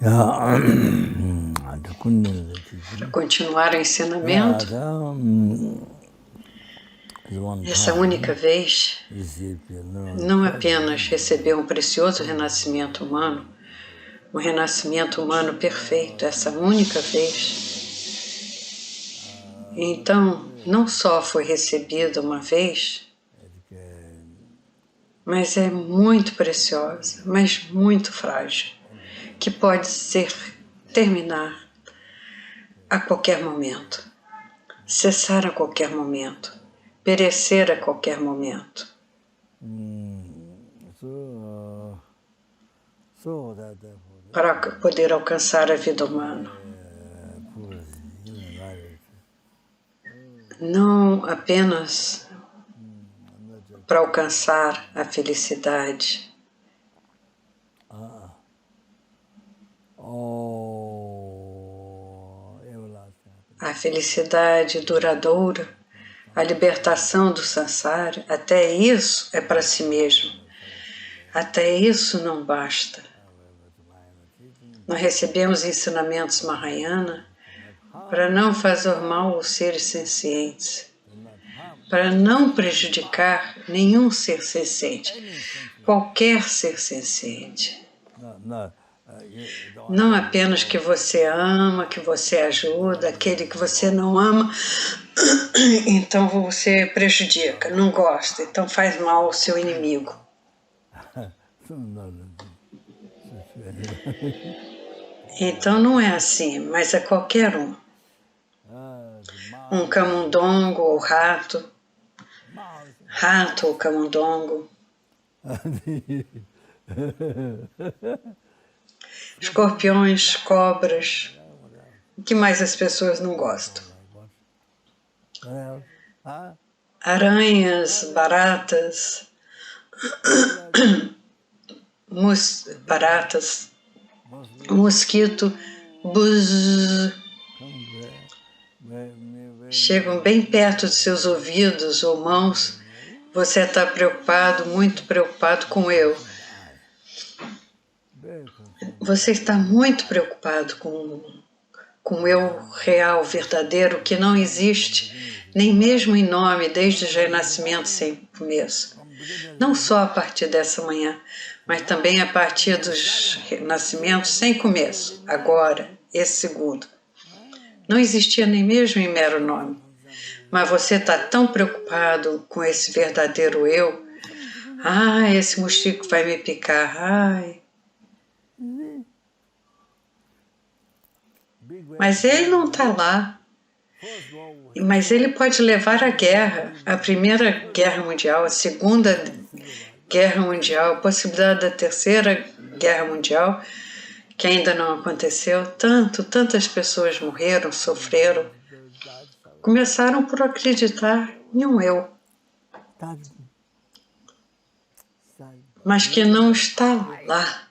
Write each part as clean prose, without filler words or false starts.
Para continuar o ensinamento, essa única vez, não apenas recebeu um precioso renascimento humano, um renascimento humano perfeito, essa única vez. Então, não só foi recebida uma vez, mas é muito preciosa, mas muito frágil, que pode terminar a qualquer momento, cessar a qualquer momento, perecer a qualquer momento. Para poder alcançar a vida humana. Não apenas para alcançar a felicidade. A felicidade duradoura, a libertação do sansara, até isso é para si mesmo. Até isso não basta. Nós recebemos ensinamentos Mahayana para não fazer mal aos seres sencientes, para não prejudicar nenhum ser senciente, qualquer ser senciente. Não apenas que você ama, que você ajuda, aquele que você não ama, então você prejudica, não gosta, então faz mal ao seu inimigo. Então não é assim, mas é qualquer um. Um camundongo ou rato ou camundongo. Escorpiões, cobras. O que mais as pessoas não gostam? Aranhas, baratas, mosquito, buzz. Chegam bem perto de seus ouvidos ou mãos. Você está preocupado, muito preocupado com eu. Você está muito preocupado com o eu real, verdadeiro, que não existe, nem mesmo em nome, desde o renascimento sem começo. Não só a partir dessa manhã, mas também a partir dos renascimentos sem começo, agora, esse segundo. Não existia nem mesmo em mero nome. Mas você está tão preocupado com esse verdadeiro eu. Esse mosquito vai me picar. Mas ele não está lá. Mas ele pode levar a guerra, a Primeira Guerra Mundial, a Segunda Guerra Mundial, a possibilidade da Terceira Guerra Mundial, que ainda não aconteceu. Tantas pessoas morreram, sofreram. Começaram por acreditar em um eu, mas que não está lá.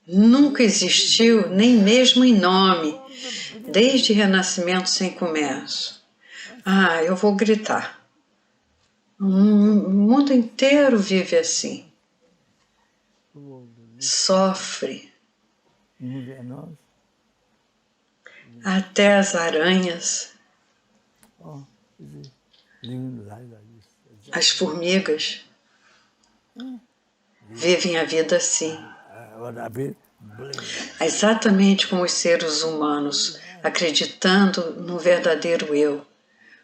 Nunca existiu, nem mesmo em nome, desde renascimento sem começo. Eu vou gritar. O mundo inteiro vive assim. Sofre. Até as aranhas, as formigas vivem a vida assim. Exatamente como os seres humanos, acreditando no verdadeiro eu.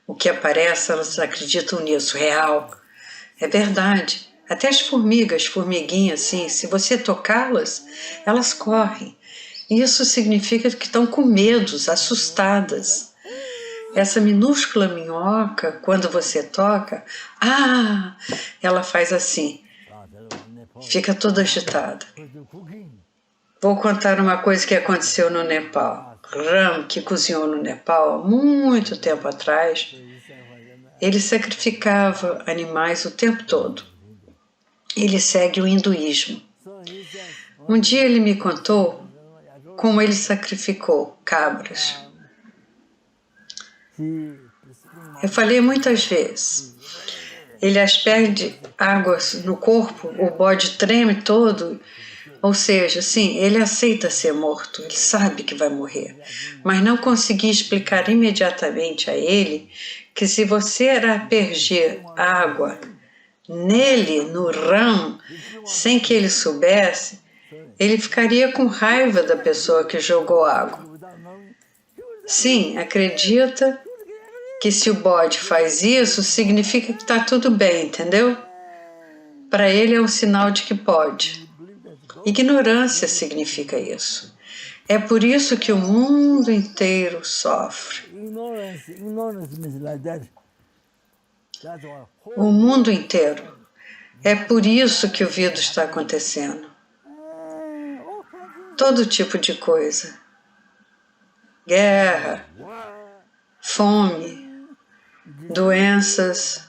O que aparece, elas acreditam nisso, real. É verdade. Até as formiguinhas, assim, se você tocá-las, elas correm. Isso significa que estão com medos, assustadas. Essa minúscula minhoca, quando você toca, ela faz assim, fica toda agitada. Vou contar uma coisa que aconteceu no Nepal. Ram, que cozinhou no Nepal há muito tempo atrás, ele sacrificava animais o tempo todo. Ele segue o hinduísmo. Um dia ele me contou como ele sacrificou cabras. Eu falei muitas vezes. Ele as perde água no corpo, o bode treme todo, Ou seja, sim, ele aceita ser morto, ele sabe que vai morrer, mas não consegui explicar imediatamente a ele que se você aspergir água nele, no ramo, sem que ele soubesse, ele ficaria com raiva da pessoa que jogou água. Sim, acredita que se o bode faz isso, significa que está tudo bem, entendeu? Para ele é um sinal de que pode. Ignorância significa isso. É por isso que o mundo inteiro sofre. O mundo inteiro. É por isso que o vírus está acontecendo. Todo tipo de coisa. Guerra, fome, doenças,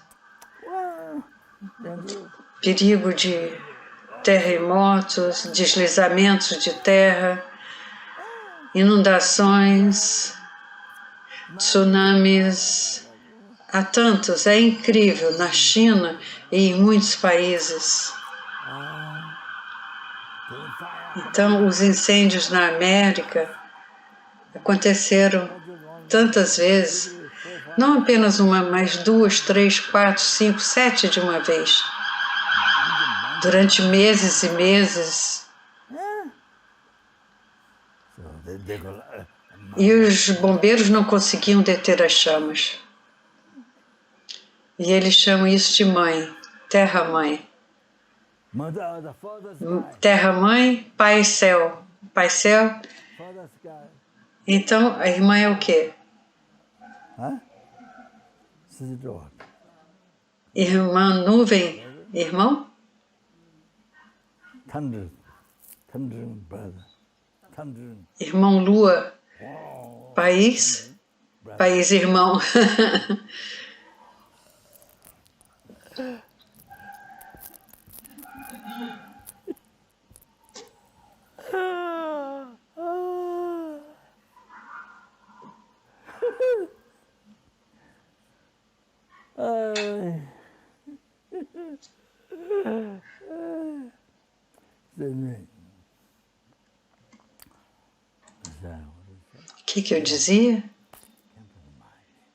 perigo de terremotos, deslizamentos de terra, inundações, tsunamis. Há tantos, é incrível, na China e em muitos países. Então, os incêndios na América aconteceram tantas vezes, não apenas uma, mas 2, 3, 4, 5, 7 de uma vez, durante meses e meses. E os bombeiros não conseguiam deter as chamas. E eles chamam isso de mãe, terra-mãe. Terra-mãe, pai-céu. Pai-céu. Então, a irmã é o quê? Irmã nuvem, irmão? Irmão lua, país, país irmão. O que eu dizia?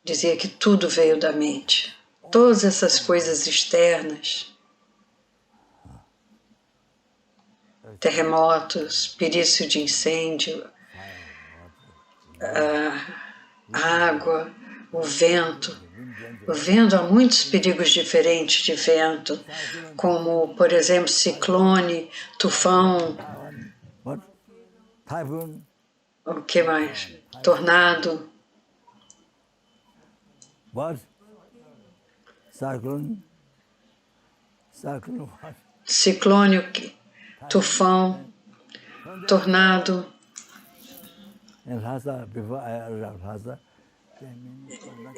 Dizia que tudo veio da mente. Todas essas coisas externas, terremotos, perigo de incêndio, a água, o vento. O vento, há muitos perigos diferentes de vento, como, por exemplo, ciclone, tufão, o que mais? Tornado. Ciclone, tufão, tornado.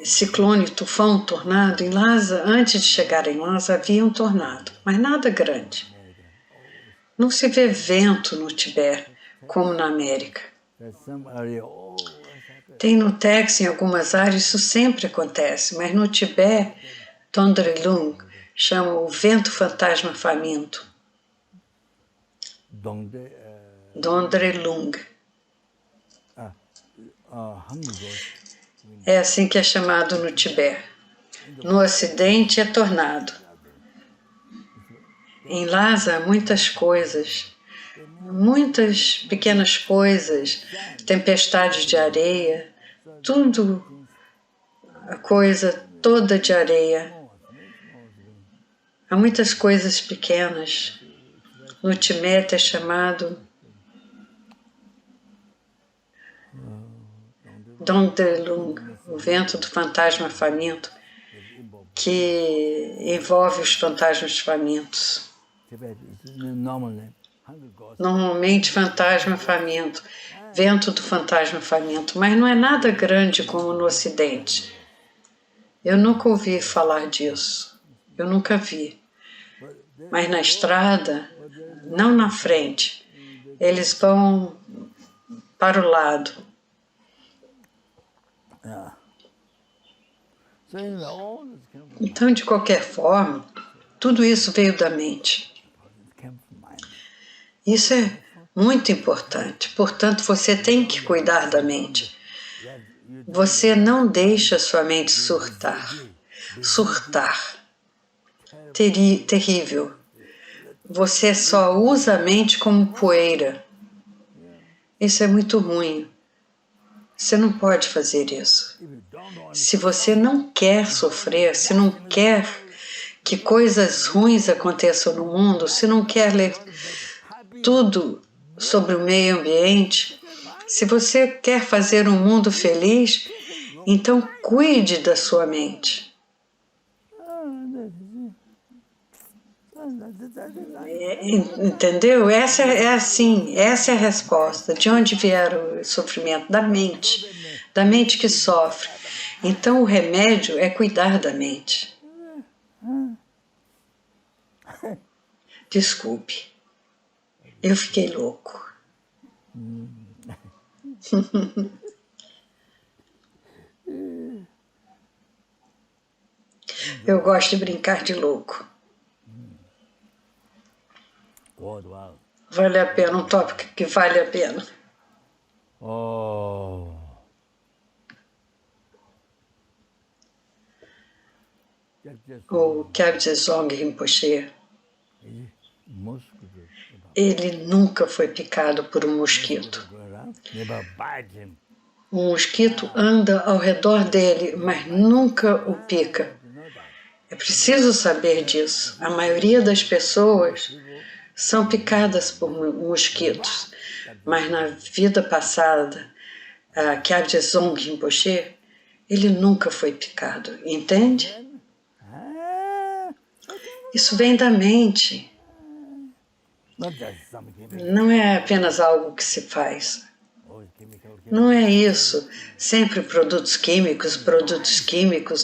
Ciclone, tufão, tornado. Em Lhasa, antes de chegar em Lhasa, havia um tornado, mas nada grande. Não se vê vento no Tibete, como na América. Tem no Texas, em algumas áreas, isso sempre acontece, mas no Tibete, Tondrelung chama o vento fantasma faminto. Dondrelung. É assim que é chamado no Tibete. No Ocidente é tornado. Em Lhasa, muitas coisas, muitas pequenas coisas, tempestades de areia, tudo, a coisa toda de areia. Há muitas coisas pequenas. No Tibete é chamado Dondrelung, o vento do fantasma faminto, que envolve os fantasmas famintos. Normalmente fantasma faminto, vento do fantasma faminto, mas não é nada grande como no Ocidente. Eu nunca ouvi falar disso, eu nunca vi. Mas na estrada, não na frente, eles vão para o lado. Então, de qualquer forma, tudo isso veio da mente. Isso é muito importante. Portanto, você tem que cuidar da mente. Você não deixa sua mente surtar. Surtar. Terrível. Você só usa a mente como poeira. Isso é muito ruim. Você não pode fazer isso. Se você não quer sofrer, se não quer que coisas ruins aconteçam no mundo, se não quer ler tudo sobre o meio ambiente, se você quer fazer um mundo feliz, então cuide da sua mente. Entendeu? Essa é assim, essa é a resposta. De onde vier o sofrimento? Da mente que sofre. Então o remédio é cuidar da mente. Desculpe, eu fiquei louco. Eu gosto de brincar de louco. Vale a pena, um tópico que vale a pena. O Kyabje Dzong Rinpoche, ele nunca foi picado por um mosquito. O mosquito anda ao redor dele, mas nunca o pica. É preciso saber disso. A maioria das pessoas são picadas por mosquitos, mas na vida passada, a Kyabje Dzong Rinpoche, ele nunca foi picado, entende? Isso vem da mente. Não é apenas algo que se faz. Não é isso. Sempre produtos químicos,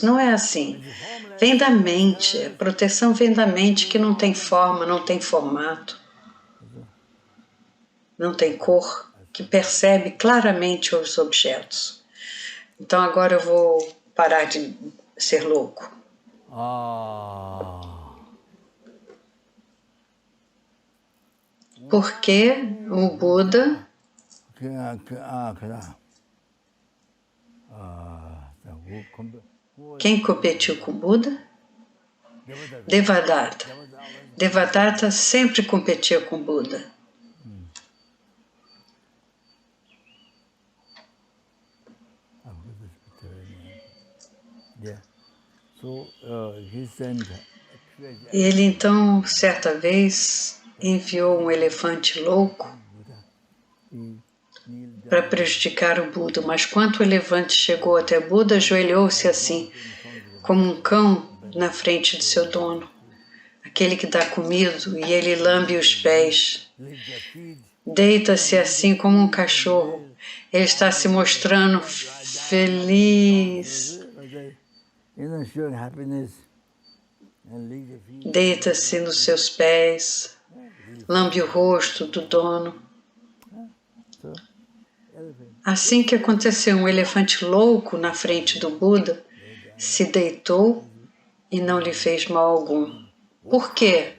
não é assim. Vem da mente. A proteção vem da mente que não tem forma, não tem formato, não tem cor, que percebe claramente os objetos. Então agora eu vou parar de ser louco. Porque o Buda, quem competiu com o Buda? Devadatta. Devadatta sempre competia com o Buda. Ele então, certa vez, enviou um elefante louco para prejudicar o Buda, mas quando o elefante chegou até Buda, ajoelhou-se assim, como um cão na frente de seu dono, aquele que dá comida, e ele lambe os pés. Deita-se assim como um cachorro. Ele está se mostrando feliz. Deita-se nos seus pés, lambe o rosto do dono. Assim que aconteceu, um elefante louco na frente do Buda se deitou e não lhe fez mal algum. Por quê?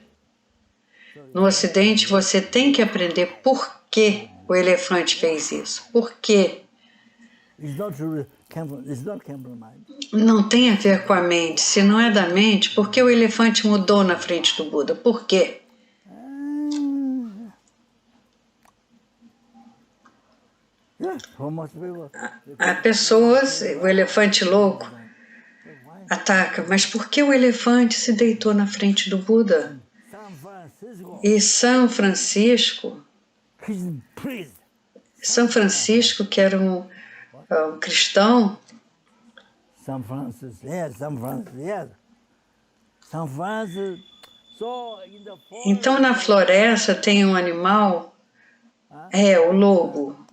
No Ocidente você tem que aprender por que o elefante fez isso. Por quê? Não tem a ver com a mente. Se não é da mente, por que o elefante mudou na frente do Buda? Por quê? Há pessoas, o elefante louco ataca, mas por que o elefante se deitou na frente do Buda? E São Francisco, que era um cristão, então na floresta tem um animal, o lobo.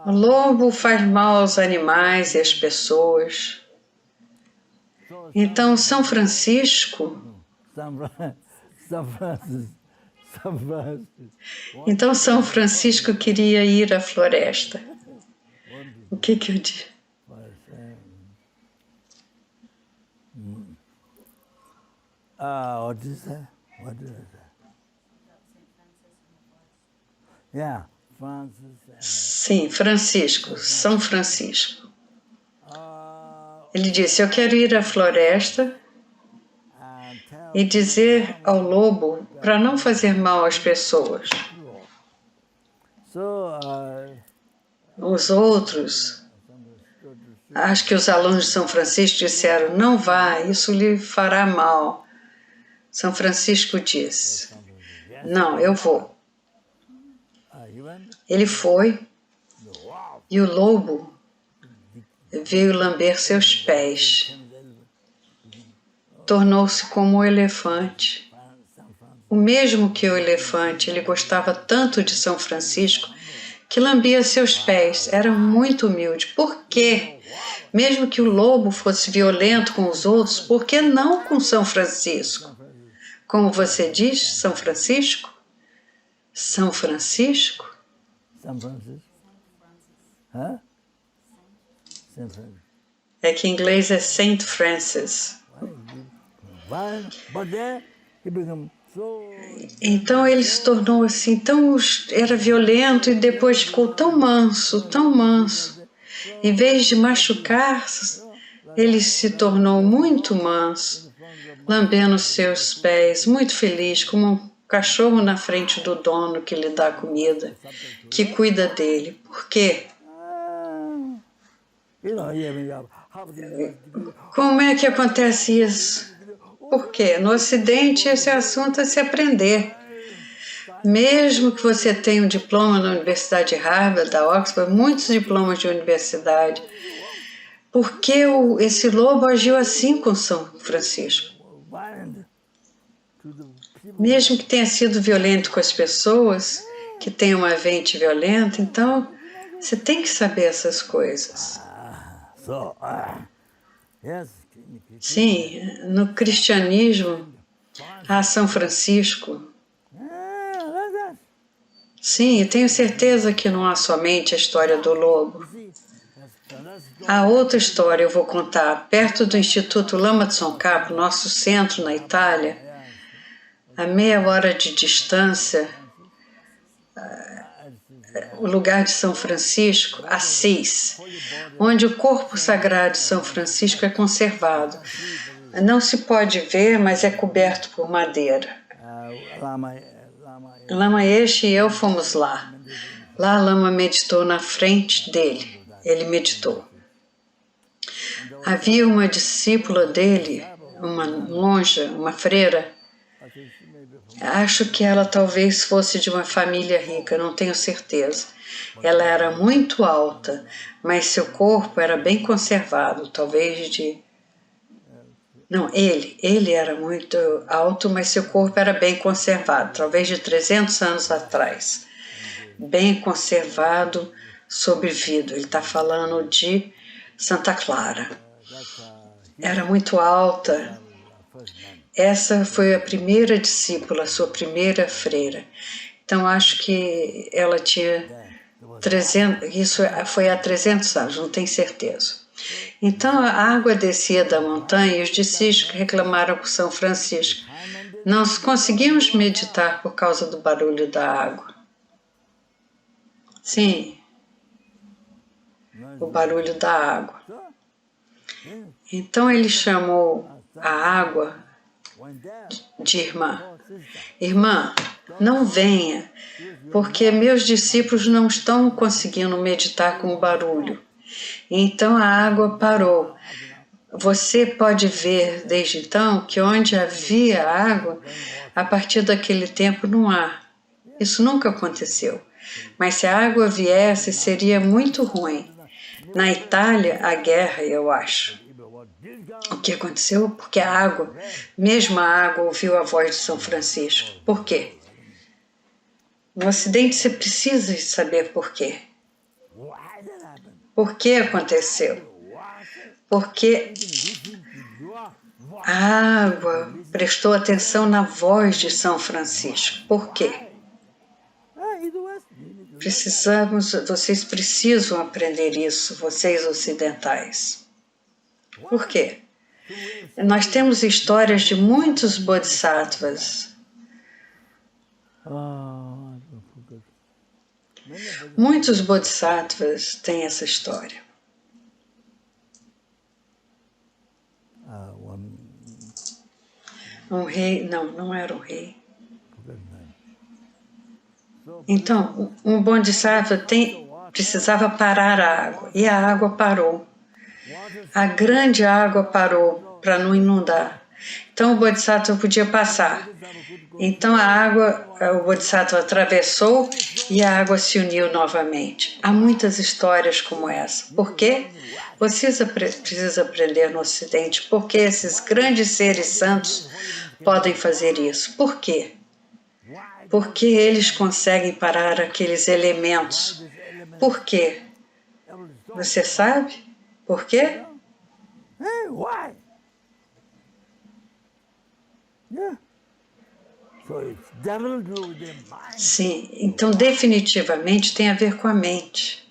O lobo faz mal aos animais e às pessoas. Então São Francisco queria ir à floresta. O que eu disse? What is that? Sim, Francisco, São Francisco. Ele disse, eu quero ir à floresta e dizer ao lobo para não fazer mal às pessoas. Os outros, acho que os alunos de São Francisco disseram, não vá, isso lhe fará mal. São Francisco disse, não, eu vou. Ele foi e o lobo veio lamber seus pés. Tornou-se como o elefante. O mesmo que o elefante, ele gostava tanto de São Francisco que lambia seus pés. Era muito humilde. Por quê? Mesmo que o lobo fosse violento com os outros, por que não com São Francisco? Como você diz, São Francisco? São Francisco? São Francisco? Hã? São Francisco. É que em inglês é Saint Francis. Então ele se tornou assim, era violento e depois ficou tão manso, tão manso. Em vez de machucar, ele se tornou muito manso, lambendo seus pés, muito feliz, como um cachorro na frente do dono que lhe dá comida, que cuida dele. Por quê? Como é que acontece isso? Por quê? No Ocidente, esse assunto é se aprender. Mesmo que você tenha um diploma na Universidade de Harvard, da Oxford, muitos diplomas de universidade, por que esse lobo agiu assim com São Francisco? Mesmo que tenha sido violento com as pessoas, que tenha uma mente violenta, então você tem que saber essas coisas. Sim, no cristianismo, há São Francisco. Sim, eu tenho certeza que não há somente a história do lobo. Há outra história, eu vou contar. Perto do Instituto Lama Tsongkhapa, nosso centro na Itália, a meia hora de distância, o lugar de São Francisco, Assis, onde o corpo sagrado de São Francisco é conservado. Não se pode ver, mas é coberto por madeira. Lama Yeshe e eu fomos lá. Lá a Lama meditou na frente dele. Ele meditou. Havia uma discípula dele, uma monja, uma freira. Acho que ela talvez fosse de uma família rica, não tenho certeza. Ela era muito alta, mas seu corpo era bem conservado, talvez de... Não, ele era muito alto, mas seu corpo era bem conservado, talvez de 300 anos atrás. Bem conservado, sob vidro. Ele está falando de Santa Clara. Era muito alta. Essa foi a primeira discípula, a sua primeira freira. Então, acho que ela tinha 300, isso foi há 300 anos, não tenho certeza. Então, a água descia da montanha e os discípulos reclamaram com São Francisco. Nós conseguimos meditar por causa do barulho da água. Sim, o barulho da água. Então, ele chamou a água de irmã. Irmã, não venha, porque meus discípulos não estão conseguindo meditar com o barulho. Então a água parou. Você pode ver desde então que onde havia água, a partir daquele tempo não há. Isso nunca aconteceu. Mas se a água viesse, seria muito ruim. Na Itália, a guerra, eu acho. O que aconteceu? Porque a água, mesmo a água, ouviu a voz de São Francisco. Por quê? No Ocidente você precisa saber por quê. Por que aconteceu? Porque a água prestou atenção na voz de São Francisco. Por quê? Vocês precisam aprender isso, vocês ocidentais. Por quê? Nós temos histórias de muitos bodhisattvas. Muitos bodhisattvas têm essa história. Um rei, não era um rei. Então, um bodhisattva precisava parar a água, e a água parou. A grande água parou para não inundar. Então, o bodhisattva podia passar. Então, o bodhisattva atravessou e a água se uniu novamente. Há muitas histórias como essa. Por quê? Você precisa aprender no Ocidente por que esses grandes seres santos podem fazer isso. Por quê? Porque eles conseguem parar aqueles elementos. Por quê? Você sabe? Por quê? Sim, então definitivamente tem a ver com a mente.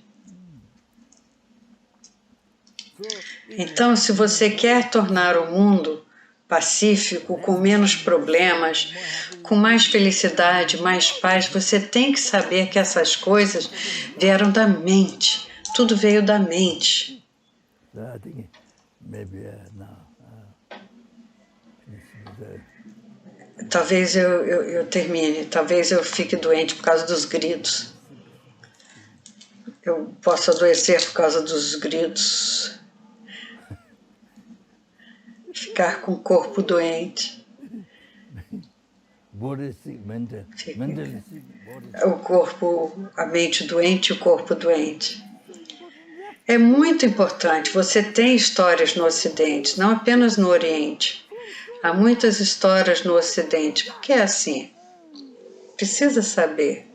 Então, se você quer tornar o mundo pacífico, com menos problemas, com mais felicidade, mais paz, você tem que saber que essas coisas vieram da mente. Tudo veio da mente. Talvez eu termine, talvez eu fique doente por causa dos gritos. Eu posso adoecer por causa dos gritos. Ficar com o corpo doente. O corpo, a mente doente e o corpo doente. É muito importante. Você tem histórias no Ocidente, não apenas no Oriente. Há muitas histórias no Ocidente. Por que é assim? Precisa saber.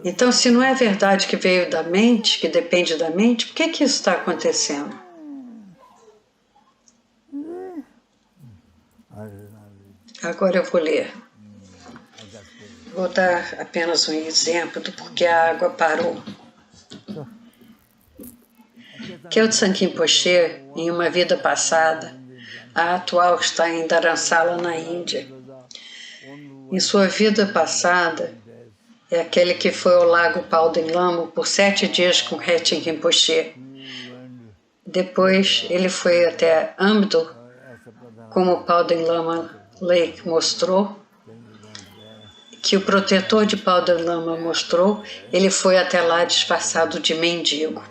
Então, se não é verdade que veio da mente, que depende da mente, por que isso está acontecendo? Agora eu vou ler. Vou dar apenas um exemplo do porquê a água parou. Khyentse Rinpoche, em uma vida passada, a atual está em Dharamsala, na Índia. Em sua vida passada, é aquele que foi ao lago Palden Lama por 7 dias com Khyentse Rinpoche. Depois ele foi até Amdo, como o Palden Lama Lake mostrou, que o protetor de Palden Lama mostrou, ele foi até lá disfarçado de mendigo.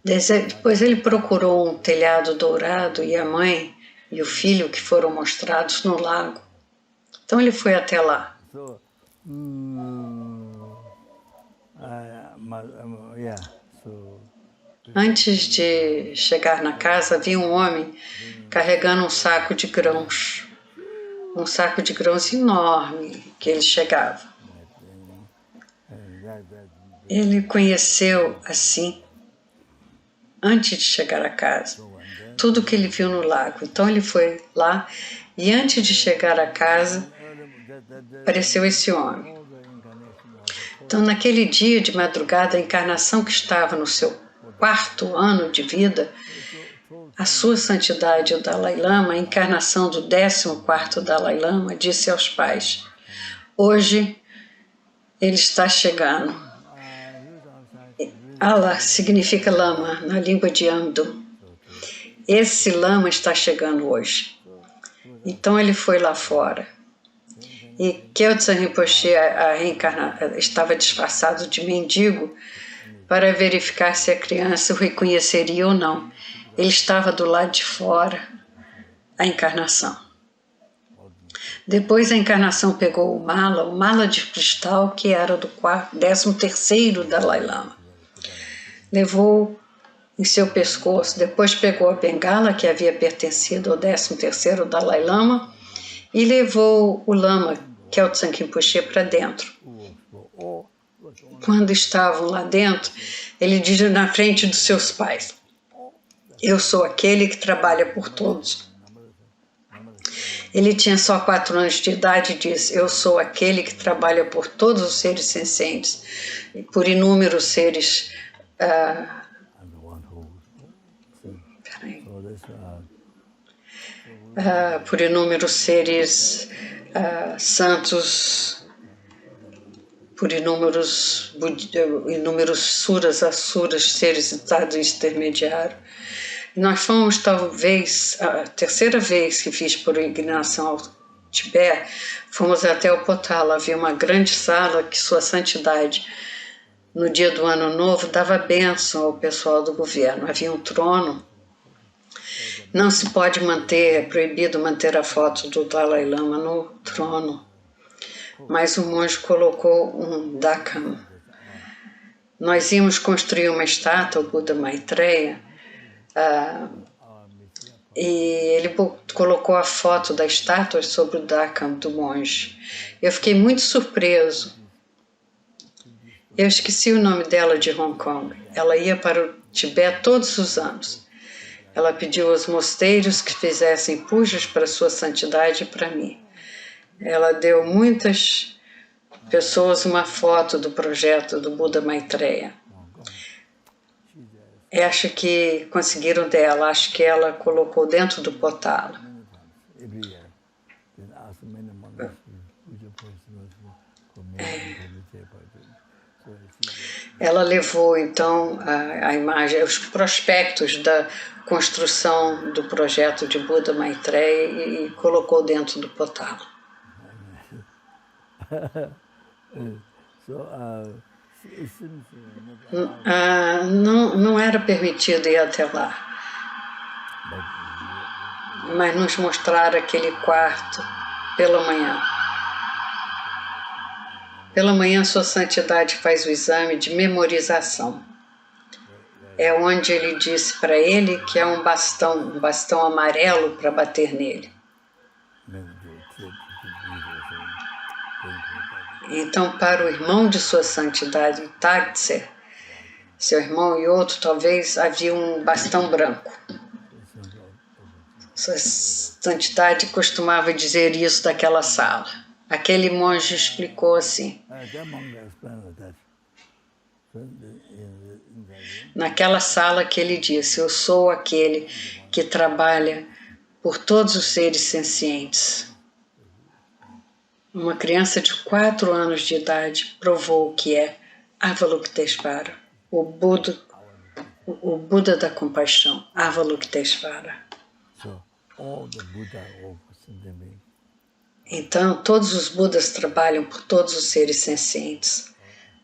Depois ele procurou um telhado dourado e a mãe e o filho que foram mostrados no lago. Então ele foi até lá. Antes de chegar na casa, havia um homem carregando um saco de grãos. Um saco de grãos enorme que ele chegava. Ele conheceu assim, antes de chegar a casa, tudo que ele viu no lago. Então ele foi lá e antes de chegar a casa, apareceu esse homem. Então naquele dia de madrugada, a encarnação que estava no seu 4º ano de vida, a sua santidade, o Dalai Lama, a encarnação do 14º Dalai Lama, disse aos pais: hoje ele está chegando. Allah significa lama na língua de Amdo. Esse lama está chegando hoje. Então ele foi lá fora. E Khyentse Rinpoche estava disfarçado de mendigo para verificar se a criança o reconheceria ou não. Ele estava do lado de fora, a encarnação. Depois a encarnação pegou o mala de cristal, que era do 13º Dalai Lama. Levou em seu pescoço, depois pegou a bengala, que havia pertencido ao 13º Dalai Lama, e levou o Lama, Khyentse Rinpoche, para dentro. Quando estavam lá dentro, ele disse na frente dos seus pais: eu sou aquele que trabalha por todos. Ele tinha só 4 anos de idade e disse: eu sou aquele que trabalha por todos os seres sencientes, por inúmeros seres. por inúmeros seres santos, por inúmeros suras, asuras, seres de estado intermediário. Nós fomos, talvez, a terceira vez que fiz peregrinação ao Tibete, fomos até o Potala. Havia uma grande sala que Sua Santidade, no dia do Ano Novo, dava bênção ao pessoal do governo. Havia um trono. Não se pode manter, é proibido manter a foto do Dalai Lama no trono. Mas o monge colocou um dakam. Nós íamos construir uma estátua, o Buda Maitreya, e ele colocou a foto da estátua sobre o dakam do monge. Eu fiquei muito surpreso. Eu esqueci o nome dela de Hong Kong. Ela ia para o Tibete todos os anos. Ela pediu aos mosteiros que fizessem pujas para Sua Santidade e para mim. Ela deu muitas pessoas uma foto do projeto do Buda Maitreya. Acho que conseguiram dela, acho que ela colocou dentro do Potala. Ela levou, então, a imagem, os prospectos da construção do projeto de Buda Maitreya e colocou dentro do Potala. Não era permitido ir até lá, mas nos mostraram aquele quarto pela manhã. Pela manhã, Sua Santidade faz o exame de memorização. É onde ele disse para ele que é um bastão amarelo para bater nele. Então, para o irmão de Sua Santidade, Tagtse, seu irmão e outro, talvez havia um bastão branco. Sua Santidade costumava dizer isso daquela sala. Aquele monge explicou assim. Naquela sala que ele disse, eu sou aquele que trabalha por todos os seres sencientes. Uma criança de 4 anos de idade provou que é Avalokiteshvara, o Buda da compaixão, Avalokiteshvara. Então, todos os Budas trabalham por todos os seres sencientes.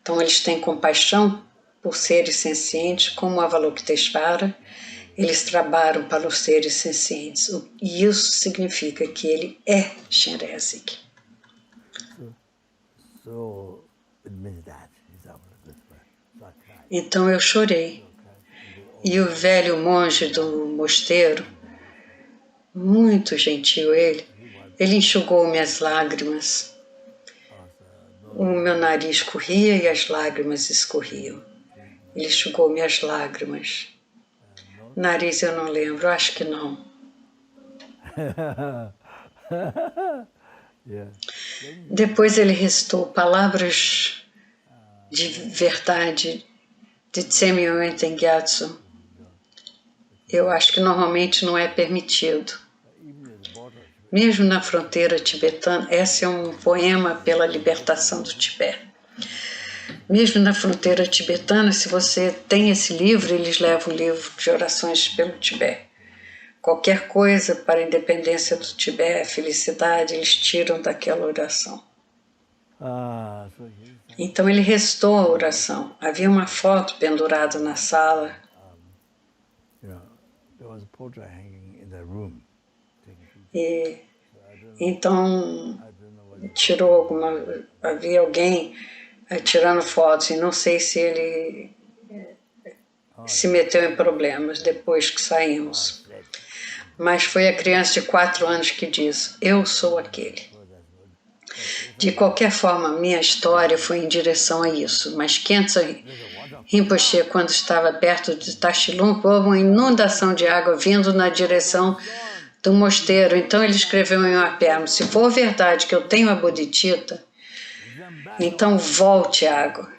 Então, eles têm compaixão por seres sencientes, como Avalokiteshvara, eles trabalham para os seres sencientes. E isso significa que ele é Shenrezig. Então eu chorei. E o velho monge do mosteiro, muito gentil ele enxugou minhas lágrimas. O meu nariz corria e as lágrimas escorriam. Ele enxugou minhas lágrimas. Nariz eu não lembro, acho que não. Depois ele recitou palavras de verdade de Tsemyon Tengyatso. Eu acho que normalmente não é permitido. Mesmo na fronteira tibetana, esse é um poema pela libertação do Tibete. Mesmo na fronteira tibetana, se você tem esse livro, eles levam o livro de orações pelo Tibete. Qualquer coisa para a independência do Tibete, felicidade, eles tiram daquela oração. Então ele recitou a oração. Havia uma foto pendurada na sala. E então havia alguém tirando fotos e não sei se ele se meteu em problemas depois que saímos. Mas foi a criança de 4 anos que diz, eu sou aquele. De qualquer forma, minha história foi em direção a isso, mas Khyentse Rinpoche, quando estava perto de Tashilhunpo, houve uma inundação de água vindo na direção do mosteiro. Então ele escreveu em uma perna, se for verdade que eu tenho a Bodhicitta, então volte a água.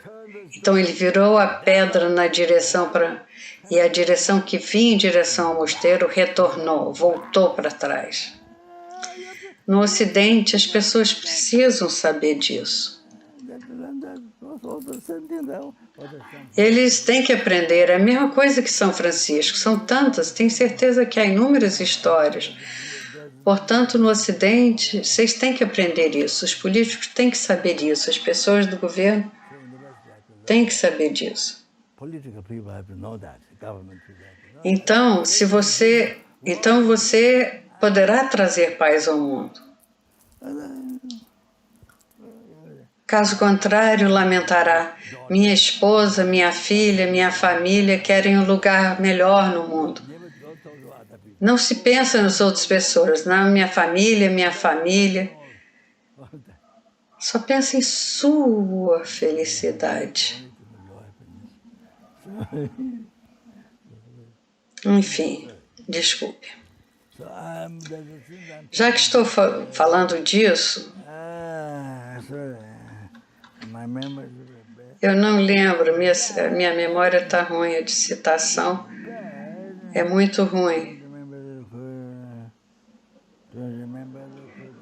Então ele virou a pedra na direção para... E a direção que vinha em direção ao mosteiro retornou, voltou para trás. No Ocidente, as pessoas precisam saber disso. Eles têm que aprender, é a mesma coisa que São Francisco, são tantas, tenho certeza que há inúmeras histórias. Portanto, no Ocidente, vocês têm que aprender isso, os políticos têm que saber isso, as pessoas do governo têm que saber disso. Então, você poderá trazer paz ao mundo. Caso contrário, lamentará. Minha esposa, minha filha, minha família querem um lugar melhor no mundo. Não se pensa nas outras pessoas, não, minha família. Só pensa em sua felicidade. Enfim, desculpe. Já que estou falando disso, eu não lembro, minha memória está ruim, de citação é muito ruim.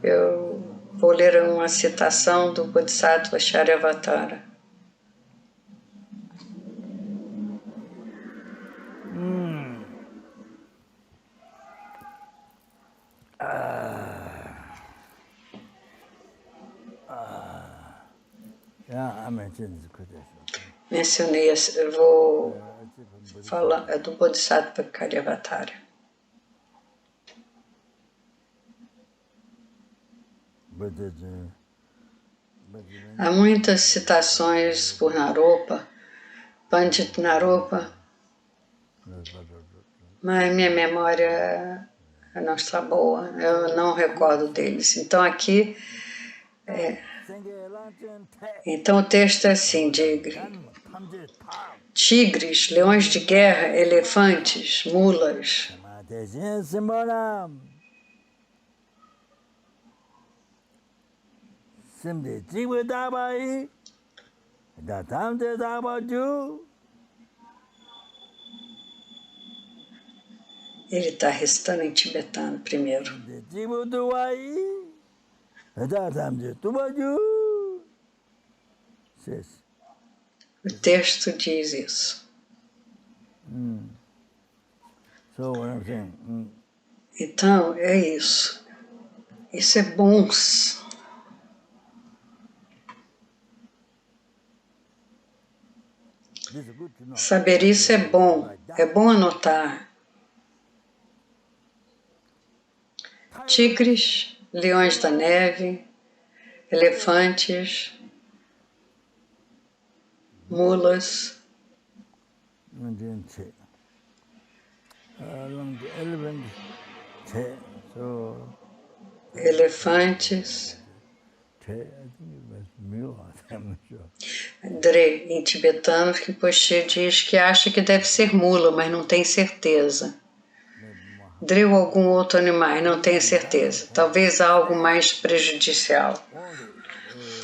Eu vou ler uma citação do Bodhisattva Charyavatara. Mencionei, eu vou falar do Bodhisattva Charyavatara. Há muitas citações por Naropa, Pandit Naropa, mas minha memória não está boa, eu não recordo deles. Então aqui, então o texto é assim, de tigres, leões de guerra, elefantes, mulas. Ele está recitando em tibetano primeiro. O texto diz isso. Então, é isso. Isso é bom. Saber isso é bom anotar. Tigres, leões da neve, elefantes, mulas, elefantes, Dre, em tibetano, que Poche diz que acha que deve ser mula, mas não tem certeza. Dre ou algum outro animal, não tenho certeza. Talvez algo mais prejudicial.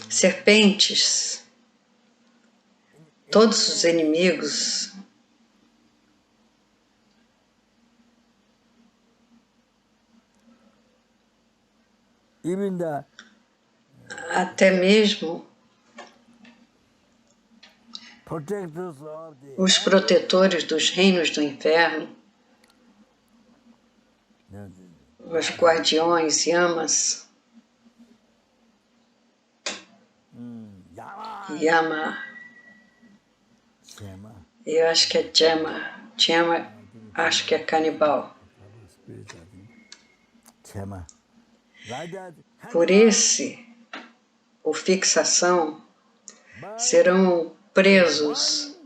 Serpentes, todos os inimigos, até mesmo os protetores dos reinos do inferno, os guardiões, yamas, Yama, eu acho que é Chema, acho que é canibal. Por fixação, serão presos.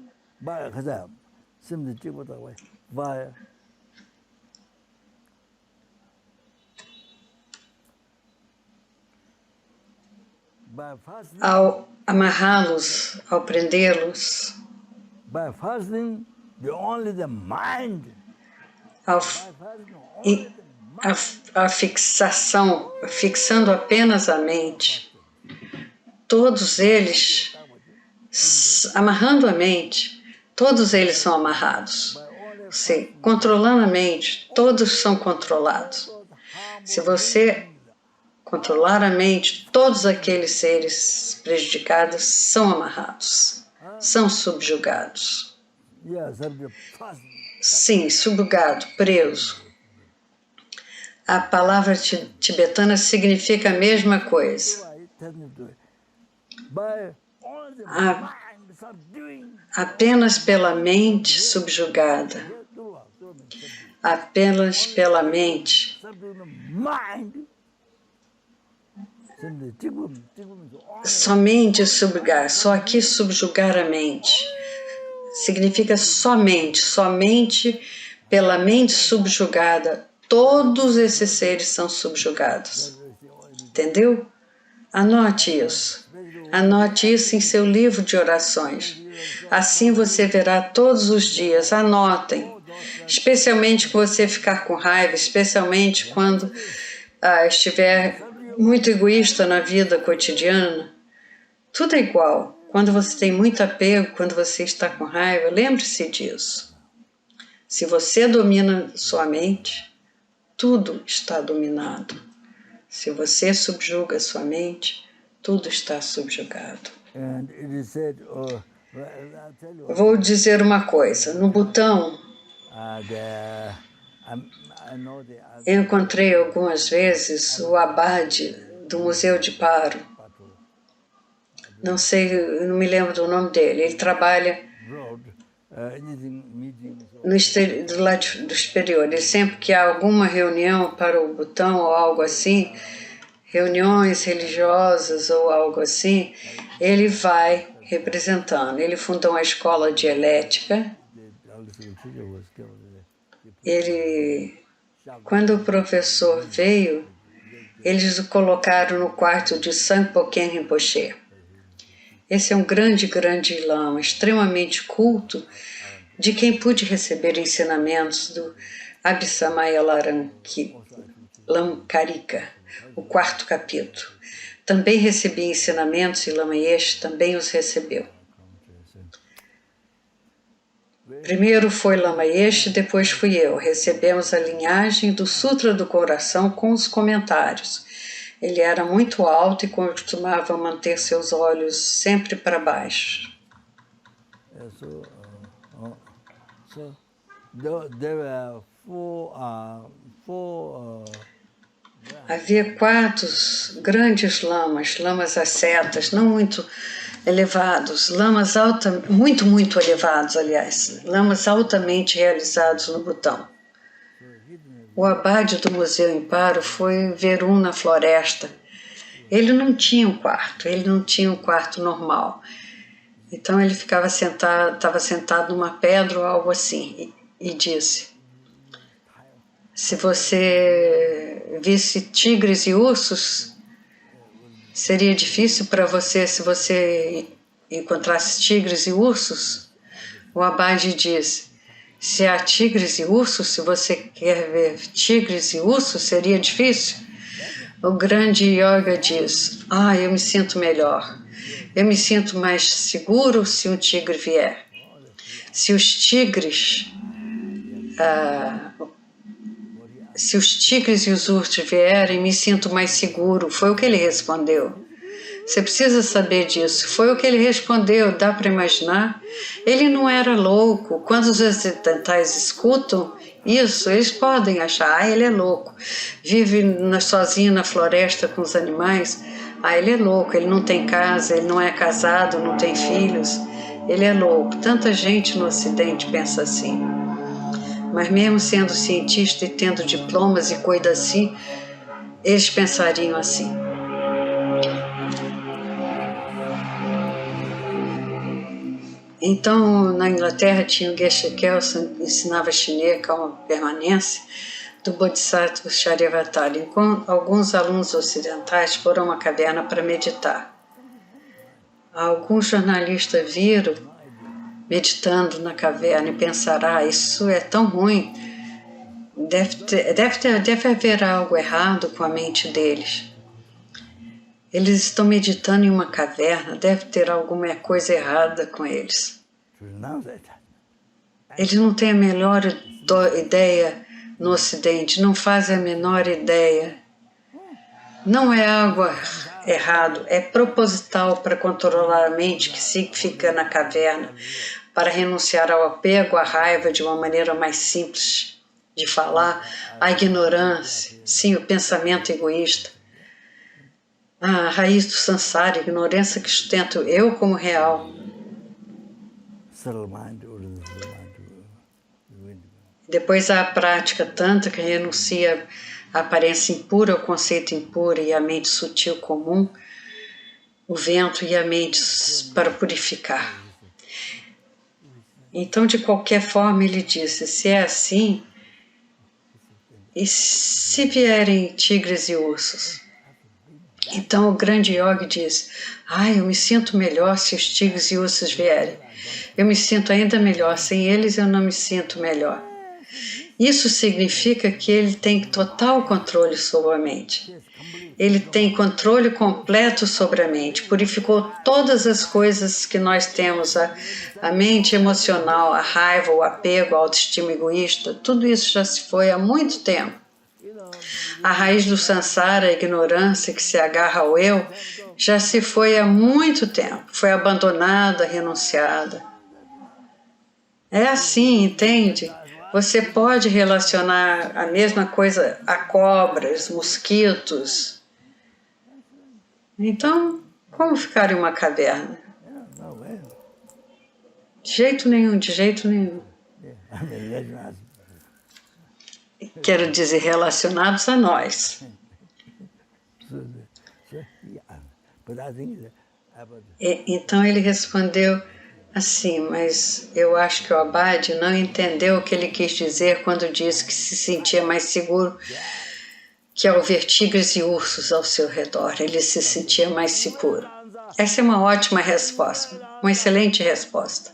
Ao amarrá-los, ao prendê-los, a fixação, fixando apenas a mente, todos eles, amarrando a mente, todos eles são amarrados. Você controlando a mente, todos são controlados. Se você controlar a mente, todos aqueles seres prejudicados são amarrados, são subjugados. Sim, subjugado, preso. A palavra tibetana significa a mesma coisa. Apenas pela mente subjugada. Apenas pela mente. Somente subjugar, só aqui subjugar a mente. Significa somente pela mente subjugada. Todos esses seres são subjugados. Entendeu? Anote isso. Anote isso em seu livro de orações. Assim você verá todos os dias. Anotem. Especialmente quando você ficar com raiva, especialmente quando estiver muito egoísta na vida cotidiana. Tudo é igual. Quando você tem muito apego, quando você está com raiva, lembre-se disso. Se você domina sua mente, tudo está dominado. Se você subjuga sua mente, tudo está subjugado. Vou dizer uma coisa. No Butão, eu encontrei algumas vezes o abade do Museu de Paro. Não sei, eu não me lembro do nome dele. Ele trabalha do lado do exterior. Ele sempre que há alguma reunião para o Butão ou algo assim, reuniões religiosas ou algo assim, ele vai representando. Ele fundou uma escola dialética. Quando o professor veio, eles o colocaram no quarto de Sangpo-Ken Rinpoche. Esse é um grande lama, extremamente culto, de quem pude receber ensinamentos do Abhisamaya Lamkarika, o quarto capítulo. Também recebi ensinamentos e Lama Yeshe também os recebeu. Primeiro foi Lama Yeshe, depois fui eu. Recebemos a linhagem do Sutra do Coração com os comentários. Ele era muito alto e costumava manter seus olhos sempre para baixo. Havia 4 grandes lamas ascetas, não muito elevados, lamas muito elevados, aliás, lamas altamente realizados no Butão. O abade do Museu em Paro foi ver um na floresta. Ele não tinha um quarto normal. Então ele estava sentado numa pedra ou algo assim, e disse: se você visse tigres e ursos, seria difícil para você se você encontrasse tigres e ursos? O abade disse: se há tigres e ursos, se você quer ver tigres e ursos, seria difícil? O grande yoga diz: eu me sinto melhor. Eu me sinto mais seguro se um tigre vier. Se os tigres e os ursos vierem, me sinto mais seguro. Foi o que ele respondeu. Você precisa saber disso. Foi o que ele respondeu, dá para imaginar? Ele não era louco. Quando os ocidentais escutam isso, eles podem achar, ele é louco. Vive sozinho na floresta com os animais. Ele é louco, ele não tem casa, ele não é casado, não tem filhos. Ele é louco. Tanta gente no Ocidente pensa assim. Mas mesmo sendo cientista e tendo diplomas e coisa assim, eles pensariam assim. Então, na Inglaterra tinha o Geshe Kelsen, que ensinava chinês, calma permanência, do Bodhisattva Charyavatara. Enquanto alguns alunos ocidentais foram a uma caverna para meditar. Alguns jornalistas viram meditando na caverna e pensaram: isso é tão ruim, deve haver algo errado com a mente deles. Eles estão meditando em uma caverna, deve ter alguma coisa errada com eles. Eles não têm a melhor ideia no Ocidente, não fazem a menor ideia. Não é algo errado, é proposital para controlar a mente que fica na caverna, para renunciar ao apego, à raiva de uma maneira mais simples de falar, à ignorância, sim, o pensamento egoísta. A raiz do samsara, a ignorância que sustenta o eu como real. Depois há a prática tanta que renuncia à aparência impura, ao conceito impuro e à mente sutil comum, o vento e a mente para purificar. Então, de qualquer forma, ele disse, se é assim, e se vierem tigres e ursos? Então o grande yogi diz, eu me sinto melhor se os tigres e ursos vierem. Eu me sinto ainda melhor, sem eles eu não me sinto melhor. Isso significa que ele tem total controle sobre a mente. Ele tem controle completo sobre a mente, purificou todas as coisas que nós temos, a mente emocional, a raiva, o apego, a autoestima egoísta, tudo isso já se foi há muito tempo. A raiz do samsara, a ignorância que se agarra ao eu, já se foi há muito tempo, foi abandonada, renunciada. É assim, entende? Você pode relacionar a mesma coisa a cobras, mosquitos. Então, como ficar em uma caverna? De jeito nenhum, de jeito nenhum. Quero dizer, relacionados a nós. Então ele respondeu assim, mas eu acho que o Abade não entendeu o que ele quis dizer quando disse que se sentia mais seguro que ao ver tigres e ursos ao seu redor. Ele se sentia mais seguro. Essa é uma ótima resposta, uma excelente resposta.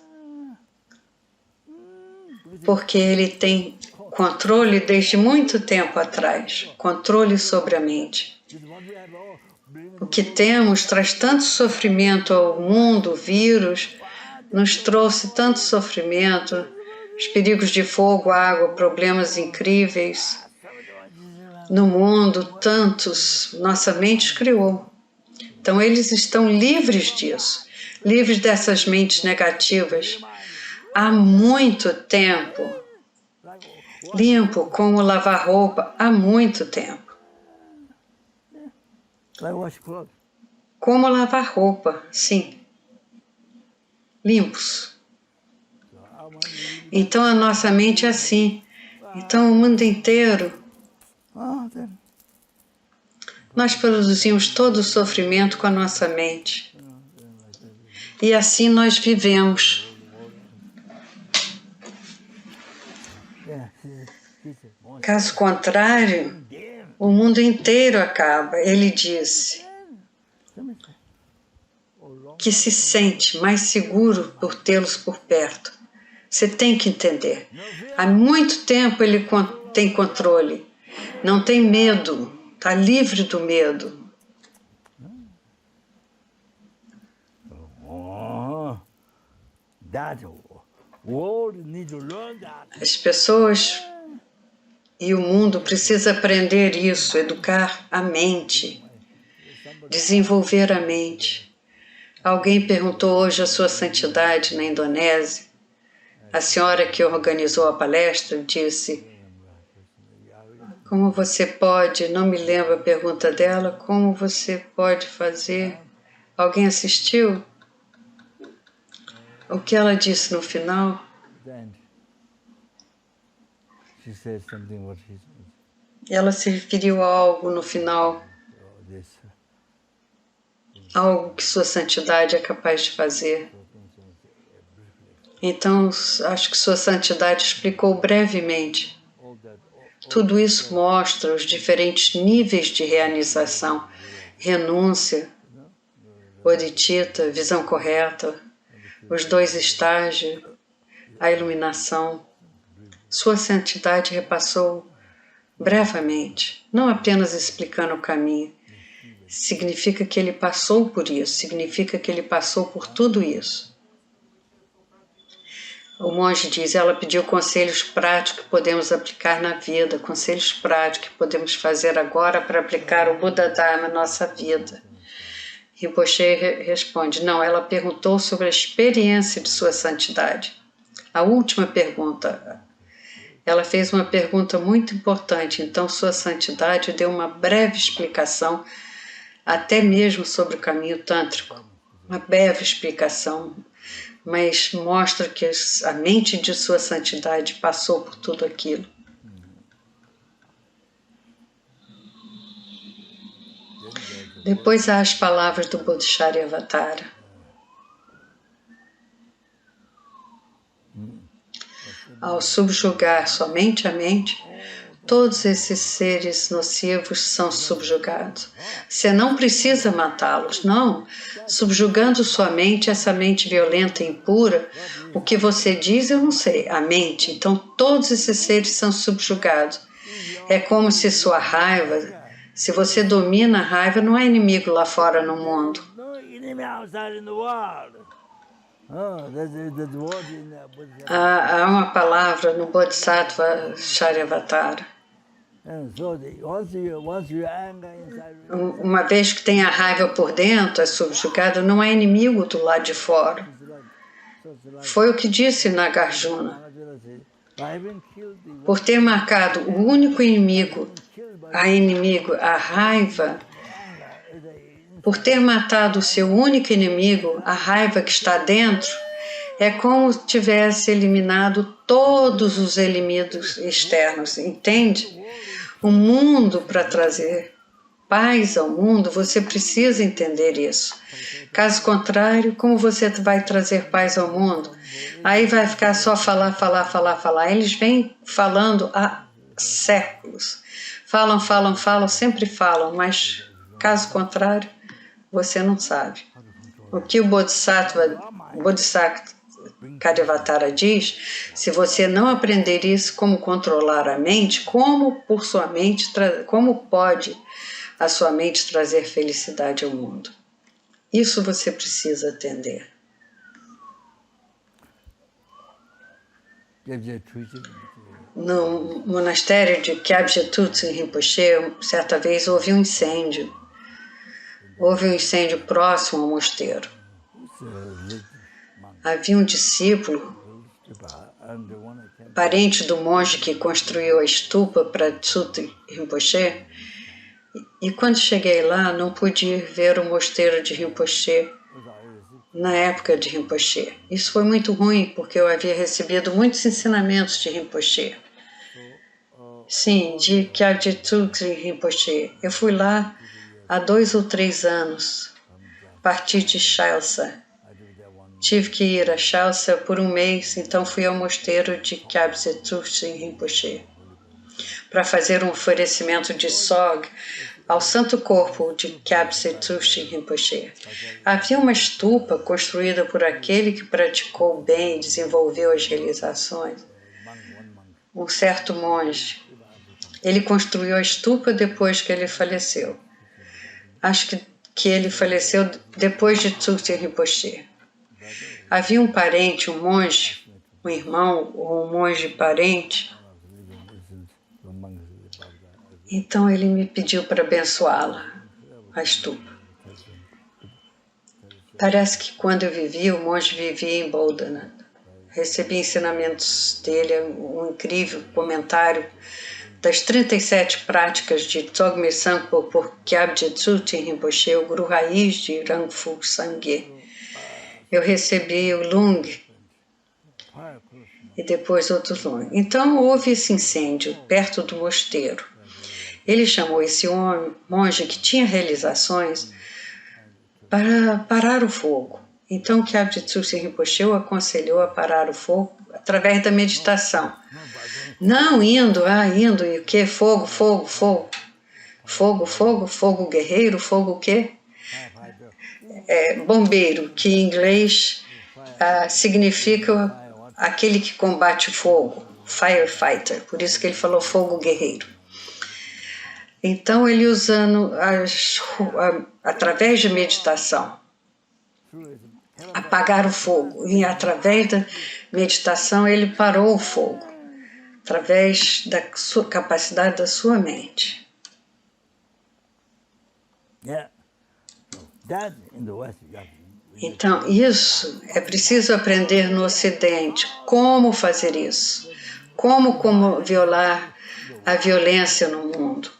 Porque ele tem controle desde muito tempo atrás, controle sobre a mente. O que temos traz tanto sofrimento ao mundo, o vírus nos trouxe tanto sofrimento, os perigos de fogo, água, problemas incríveis no mundo, tantos, nossa mente criou. Então eles estão livres disso, livres dessas mentes negativas há muito tempo. Limpo como lavar roupa há muito tempo. Como lavar roupa, sim. Limpos. Então a nossa mente é assim. Então o mundo inteiro, nós produzimos todo o sofrimento com a nossa mente. E assim nós vivemos. Caso contrário, o mundo inteiro acaba. Ele disse que se sente mais seguro por tê-los por perto. Você tem que entender. Há muito tempo ele tem controle. Não tem medo. Está livre do medo. As pessoas e o mundo precisam aprender isso, educar a mente, desenvolver a mente. Alguém perguntou hoje a Sua Santidade na Indonésia. A senhora que organizou a palestra disse: como você pode, não me lembro a pergunta dela, como você pode fazer? Alguém assistiu? O que ela disse no final? Ela se referiu a algo no final, algo que Sua Santidade é capaz de fazer. Então, acho que Sua Santidade explicou brevemente. Tudo isso mostra os diferentes níveis de realização, renúncia, bodhicitta, visão correta, os 2 estágios, a iluminação. Sua Santidade repassou brevemente, não apenas explicando o caminho. Significa que ele passou por isso, significa que ele passou por tudo isso. O monge diz, ela pediu conselhos práticos que podemos aplicar na vida, conselhos práticos que podemos fazer agora para aplicar o Buda Dharma na nossa vida. Rinpoche responde, não, ela perguntou sobre a experiência de sua santidade. A última pergunta, ela fez uma pergunta muito importante, então sua santidade deu uma breve explicação, até mesmo sobre o caminho tântrico, uma breve explicação, mas mostra que a mente de sua santidade passou por tudo aquilo. Depois há as palavras do Bodhisattva. Ao subjugar somente a mente, todos esses seres nocivos são subjugados. Você não precisa matá-los, não. Subjugando sua mente, essa mente violenta e impura, o que você diz eu não sei, a mente. Então todos esses seres são subjugados. É como se sua raiva, se você domina a raiva, não é inimigo lá fora no mundo. Há uma palavra no Bodhisattva Charyavatara. Uma vez que tem a raiva por dentro, é subjugado, não é inimigo do lado de fora. Foi o que disse Nagarjuna. Por ter marcado o único inimigo, a raiva, por ter matado o seu único inimigo, a raiva que está dentro, é como se tivesse eliminado todos os inimigos externos, entende? O mundo, para trazer paz ao mundo, você precisa entender isso. Caso contrário, como você vai trazer paz ao mundo? Aí vai ficar só falar. Eles vêm falando há séculos. Falam, sempre falam, mas caso contrário, você não sabe. O que o Bodhisattva Charyavatara diz, se você não aprender isso, como controlar a mente, como pode a sua mente trazer felicidade ao mundo? Isso você precisa entender. No monastério de Kyabje Tujin Rinpoche, certa vez houve um incêndio. Houve um incêndio próximo ao mosteiro. Havia um discípulo, parente do monge que construiu a estupa para Tujin Rinpoche, e quando cheguei lá, não pude ver o mosteiro de Rinpoche na época de Rinpoche. Isso foi muito ruim, porque eu havia recebido muitos ensinamentos de Rinpoche. Sim, de Kyabje Tujin Rinpoche. Eu fui lá há 2 ou 3 anos, parti de Chalsa. Tive que ir a Chalsa por 1 mês, então fui ao mosteiro de Kyabje Tujin Rinpoche para fazer um oferecimento de sog ao Santo Corpo de Kyabje Tujin Rinpoche. Havia uma estupa construída por aquele que praticou bem e desenvolveu as realizações. Um certo monge. Ele construiu a estupa depois que ele faleceu. Acho que ele faleceu depois de Tujin Rinpoche. Havia um parente, um monge, um irmão ou um monge parente. Então ele me pediu para abençoá-la, a estupa. Parece que quando eu vivi, o monge vivia em Bodhana. Recebi ensinamentos dele, um incrível comentário das 37 práticas de Tsogme Sangpo por Kyabje Tujin Rinpoche, o guru raiz de Rangfu Sangye. Eu recebi o Lung e depois outros Lung. Então houve esse incêndio perto do mosteiro. Ele chamou esse monge que tinha realizações para parar o fogo. Então Kyabje Tujin Rinpoche o aconselhou a parar o fogo através da meditação. Não indo, e o que? Fogo, guerreiro, fogo o quê? Bombeiro, que em inglês significa aquele que combate o fogo, firefighter, por isso que ele falou fogo guerreiro. Então ele usando através de meditação, apagar o fogo, e através meditação, ele parou o fogo através da sua capacidade da sua mente. Yeah. So that in the West, you have to- Então, isso é preciso aprender no Ocidente. Como fazer isso? Como violar a violência no mundo?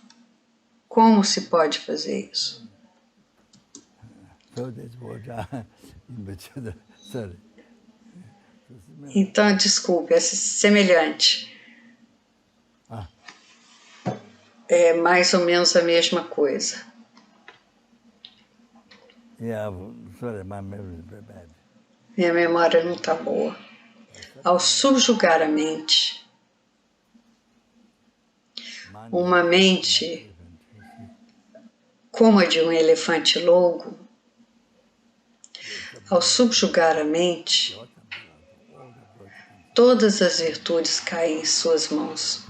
Como se pode fazer isso? So that's what sorry. Então, desculpe, é semelhante. Ah. É mais ou menos a mesma coisa. Yeah, sorry, my memory is very bad. Minha memória não está boa. Ao subjugar a mente, uma mente como a de um elefante louco, ao subjugar a mente, todas as virtudes caem em suas mãos.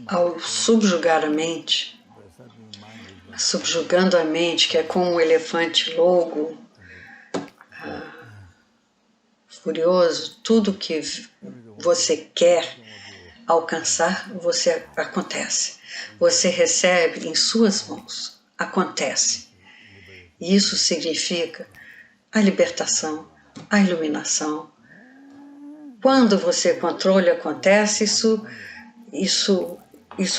Ao subjugar a mente, subjugando a mente, que é como um elefante louco, furioso, tudo que você quer alcançar, você acontece. Você recebe em suas mãos, acontece. E isso significa a libertação, a iluminação. Quando você controla, acontece, isso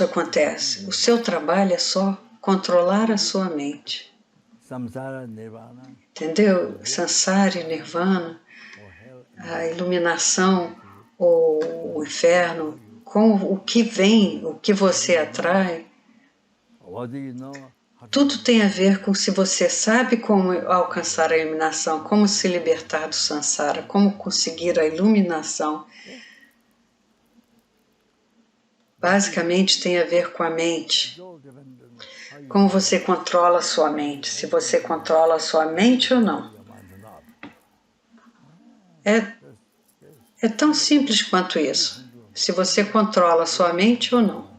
acontece. O seu trabalho é só controlar a sua mente. Samsara, Nirvana. Entendeu? Sansara e Nirvana, a iluminação ou o inferno, com o que vem, o que você atrai, tudo tem a ver com se você sabe como alcançar a iluminação, como se libertar do Sansara, como conseguir a iluminação. Basicamente tem a ver com a mente. Como você controla a sua mente, se você controla a sua mente ou não. É tão simples quanto isso. Se você controla a sua mente ou não.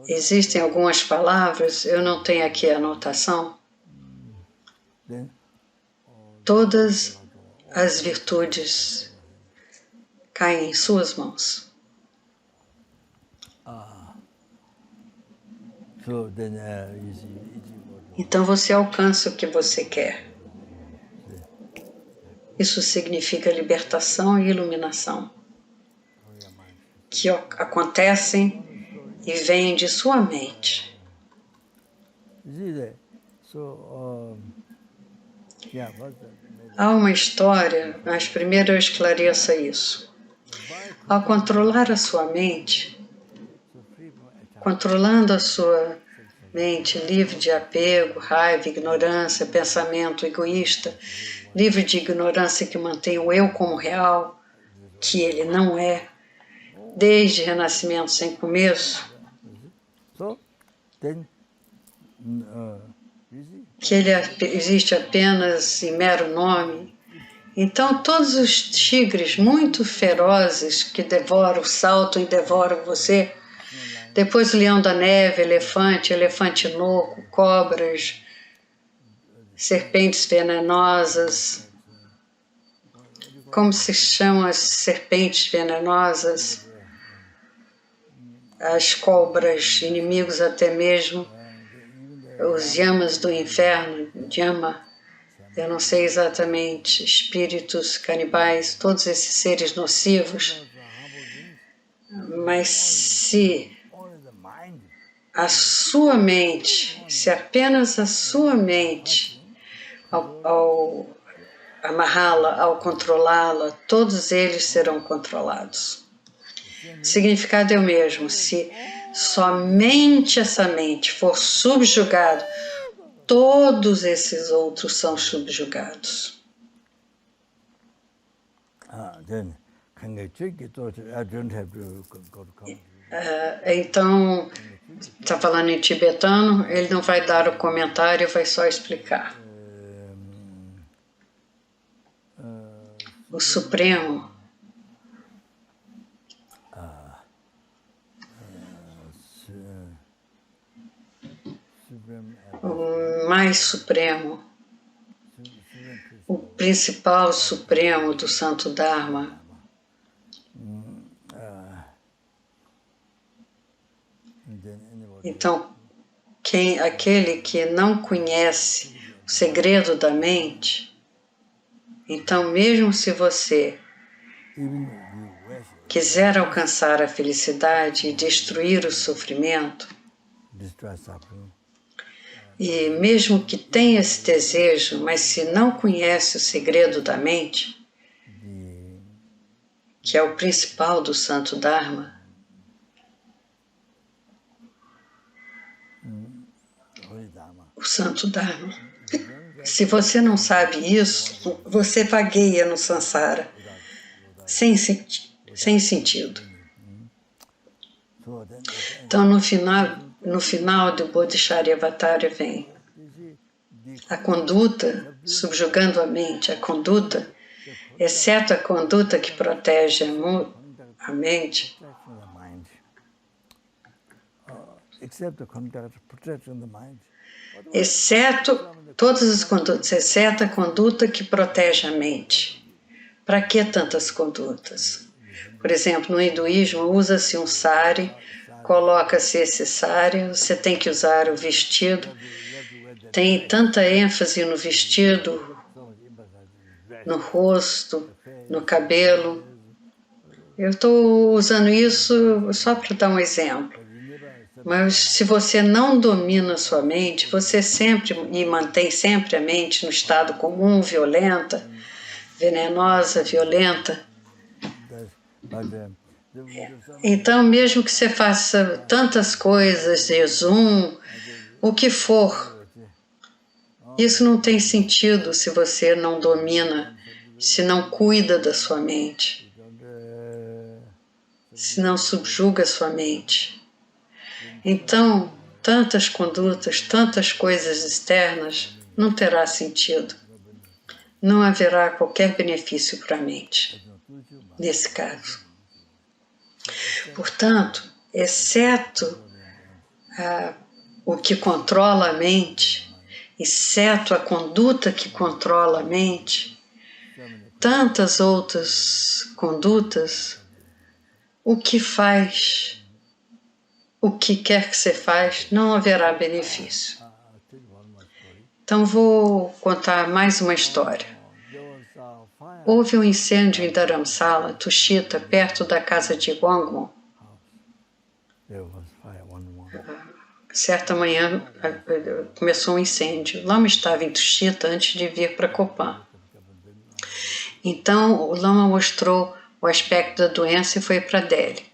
Existem algumas palavras, eu não tenho aqui a anotação. Todas as virtudes caem em suas mãos. Então você alcança o que você quer. Isso significa libertação e iluminação, que acontecem e vêm de sua mente. Há uma história, mas primeiro eu esclareço isso. Ao controlar a sua mente, controlando a sua mente livre de apego, raiva, ignorância, pensamento egoísta, livre de ignorância que mantém o eu como real, que ele não é, desde renascimento sem começo, que ele existe apenas em mero nome. Então todos os tigres muito ferozes que devoram, saltam e devoram você, depois o leão da neve, elefante louco, cobras, serpentes venenosas. Como se chamam as serpentes venenosas? As cobras, inimigos até mesmo, os yamas do inferno, yama, eu não sei exatamente, espíritos canibais, todos esses seres nocivos. Mas se a sua mente, se apenas a sua mente, ao amarrá-la, ao controlá-la, todos eles serão controlados. O significado é o mesmo. Se somente essa mente for subjugada, todos esses outros são subjugados. Então, está falando em tibetano, ele não vai dar o comentário, vai só explicar. O Supremo, o mais supremo, o principal supremo do Santo Dharma. Então, aquele que não conhece o segredo da mente, então mesmo se você quiser alcançar a felicidade e destruir o sofrimento, e mesmo que tenha esse desejo, mas se não conhece o segredo da mente, que é o principal do Santo Dharma, o Santo Dharma, se você não sabe isso, você vagueia no samsara, sem sentido. Então, no final do Bodhisattva vem a conduta, subjugando a mente, a conduta, exceto a conduta que protege a mente, exceto todas as condutas, exceto a conduta que protege a mente. Para que tantas condutas? Por exemplo, no hinduísmo usa-se um sari, coloca-se esse sari, você tem que usar o vestido, tem tanta ênfase no vestido, no rosto, no cabelo. Eu estou usando isso só para dar um exemplo. Mas se você não domina a sua mente, você sempre, e mantém sempre a mente no estado comum, violenta, venenosa, violenta. Então, mesmo que você faça tantas coisas, Zoom, o que for, isso não tem sentido se você não domina, se não cuida da sua mente, se não subjuga a sua mente. Então, tantas condutas, tantas coisas externas, não terá sentido. Não haverá qualquer benefício para a mente, nesse caso. Portanto, exceto o que controla a mente, exceto a conduta que controla a mente, tantas outras condutas, o que faz, o que quer que você faz, não haverá benefício. Então vou contar mais uma história. Houve um incêndio em Dharamsala, Tushita, perto da casa de Gongmo. Certa manhã começou um incêndio. Lama estava em Tushita antes de vir para Copan. Então o Lama mostrou o aspecto da doença e foi para Delhi.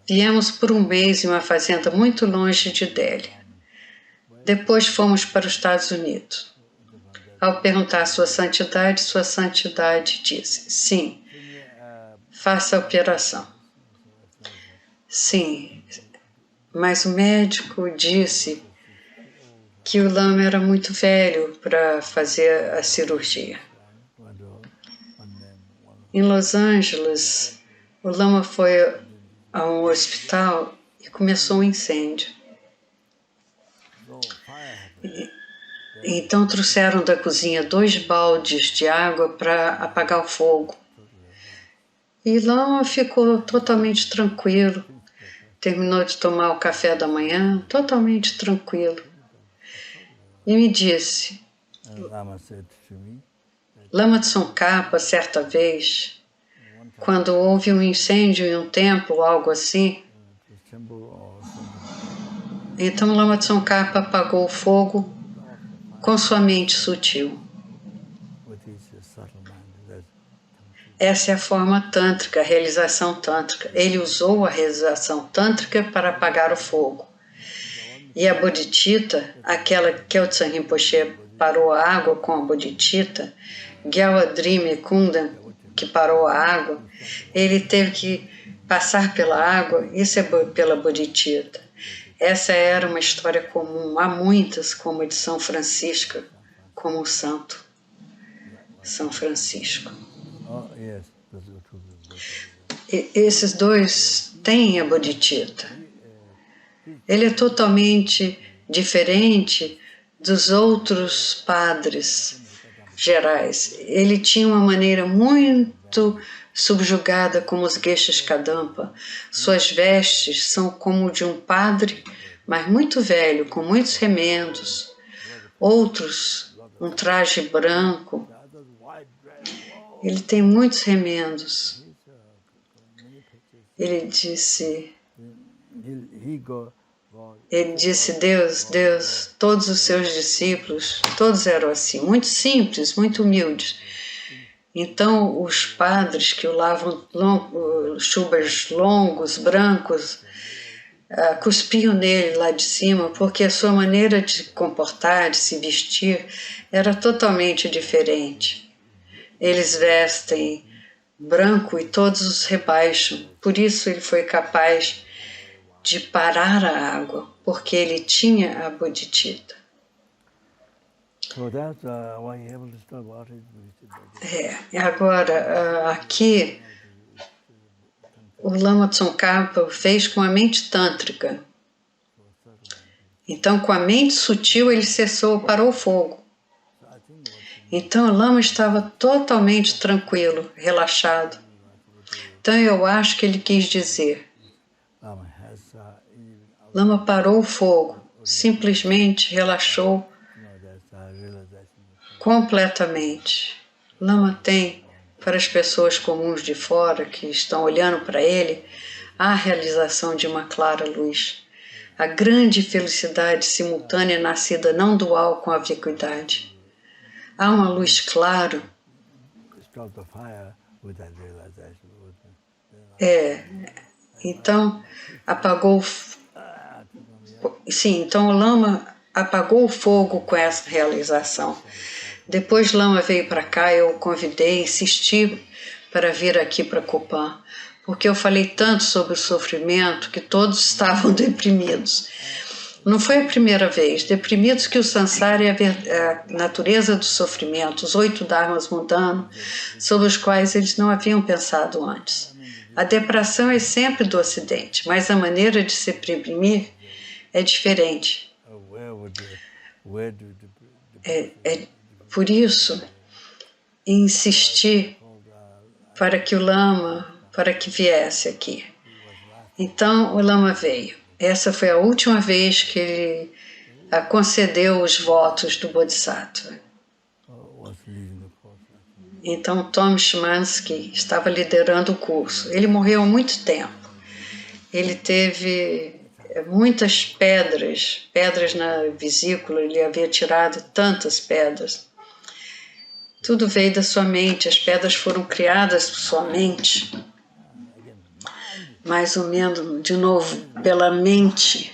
Viemos por um mês em uma fazenda muito longe de Delhi. Depois fomos para os Estados Unidos. Ao perguntar a Sua Santidade disse: sim, faça a operação. Sim, mas o médico disse que o Lama era muito velho para fazer a cirurgia. Em Los Angeles, o Lama foi a um hospital e começou um incêndio. Então trouxeram da cozinha 2 baldes de água para apagar o fogo. E Lama ficou totalmente tranquilo. Terminou de tomar o café da manhã, totalmente tranquilo. E me disse, Lama Tsongkhapa, certa vez, quando houve um incêndio em um templo, algo assim, então Lama Tsongkhapa apagou o fogo com sua mente sutil. Essa é a forma tântrica, a realização tântrica. Ele usou a realização tântrica para apagar o fogo. E a Bodhicitta, aquela que Khyentse Rinpoche parou a água com a Bodhicitta, Gyalwa Drime Kunda, que parou a água, ele teve que passar pela água, isso é pela bodhicitta. Essa era uma história comum. Há muitas, como a de São Francisco, como o santo São Francisco. Oh, yes. That's true. Esses dois têm a bodhicitta. Ele é totalmente diferente dos outros padres gerais. Ele tinha uma maneira muito subjugada como os Geshas Kadampa. Suas vestes são como de um padre, mas muito velho, com muitos remendos. Outros, um traje branco. Ele tem muitos remendos. Ele disse, Deus, todos os seus discípulos, todos eram assim, muito simples, muito humildes. Então, os padres que usavam chubas longos, brancos, cuspiam nele lá de cima, porque a sua maneira de se comportar, de se vestir, era totalmente diferente. Eles vestem branco e todos os rebaixam. Por isso ele foi capaz de parar a água, porque ele tinha a bodhicitta. So that's why you have to start water. Agora, aqui, o Lama Tsongkhapa fez com a mente tântrica. Então, com a mente sutil, ele cessou, parou o fogo. Então, o Lama estava totalmente tranquilo, relaxado. Então, eu acho que ele quis dizer, Lama parou o fogo, simplesmente relaxou completamente. Lama tem, para as pessoas comuns de fora que estão olhando para ele, a realização de uma clara luz, a grande felicidade simultânea nascida não dual com a vacuidade. Há uma luz clara. Então apagou. Sim, então o Lama apagou o fogo com essa realização. Depois Lama veio para cá, eu o convidei, insisti para vir aqui para Copan, porque eu falei tanto sobre o sofrimento que todos estavam deprimidos. Não foi a primeira vez, deprimidos que o samsara é a natureza do sofrimento, os 8 dharmas mundano, sobre os quais eles não haviam pensado antes. A depressão é sempre do Ocidente, mas a maneira de se deprimir é diferente. Por isso, insisti para que o Lama, para que viesse aqui. Então, o Lama veio. Essa foi a última vez que ele concedeu os votos do Bodhisattva. Então, Tom Szymanski estava liderando o curso. Ele morreu há muito tempo. Ele teve muitas pedras na vesícula, ele havia tirado tantas pedras. Tudo veio da sua mente, as pedras foram criadas por sua mente. Mais ou menos, de novo, pela mente.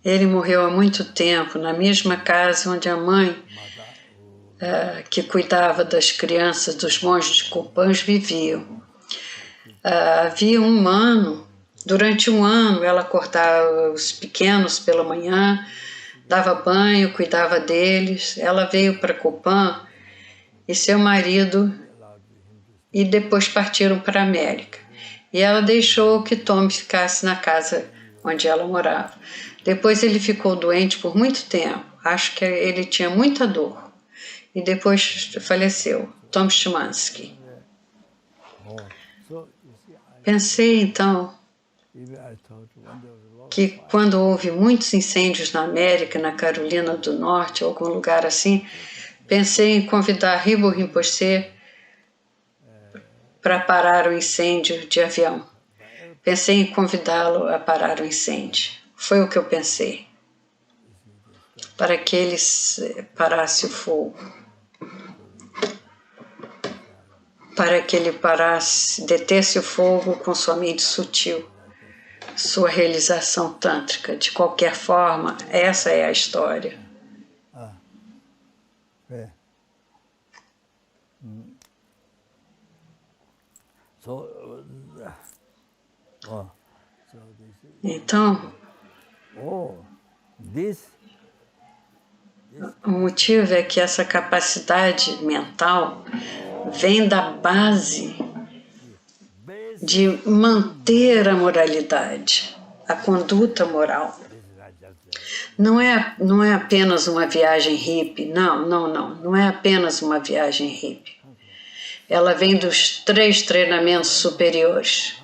Ele morreu há muito tempo, na mesma casa onde a mãe, que cuidava das crianças dos monges de Copãs, viviam. Havia um ano, durante um ano, ela acordava os pequenos pela manhã, dava banho, cuidava deles. Ela veio para Copan e seu marido, e depois partiram para a América. E ela deixou que Tom ficasse na casa onde ela morava. Depois ele ficou doente por muito tempo, acho que ele tinha muita dor. E depois faleceu, Tom Szymanski. Pensei, então, que quando houve muitos incêndios na América, na Carolina do Norte, algum lugar assim, pensei em convidar Ribo Rinpoche para parar o incêndio de avião. Pensei em convidá-lo a parar o incêndio. Foi o que eu pensei. Para que ele parasse o fogo. Para que ele parasse, detesse o fogo com sua mente sutil. Sua realização tântrica. De qualquer forma, essa é a história. So, oh, so they say, Então, oh, this o motivo é que essa capacidade mental vem da base basic de manter a moralidade, a conduta moral. Não é apenas uma viagem hippie, não é apenas uma viagem hippie. Ela vem dos 3 treinamentos superiores.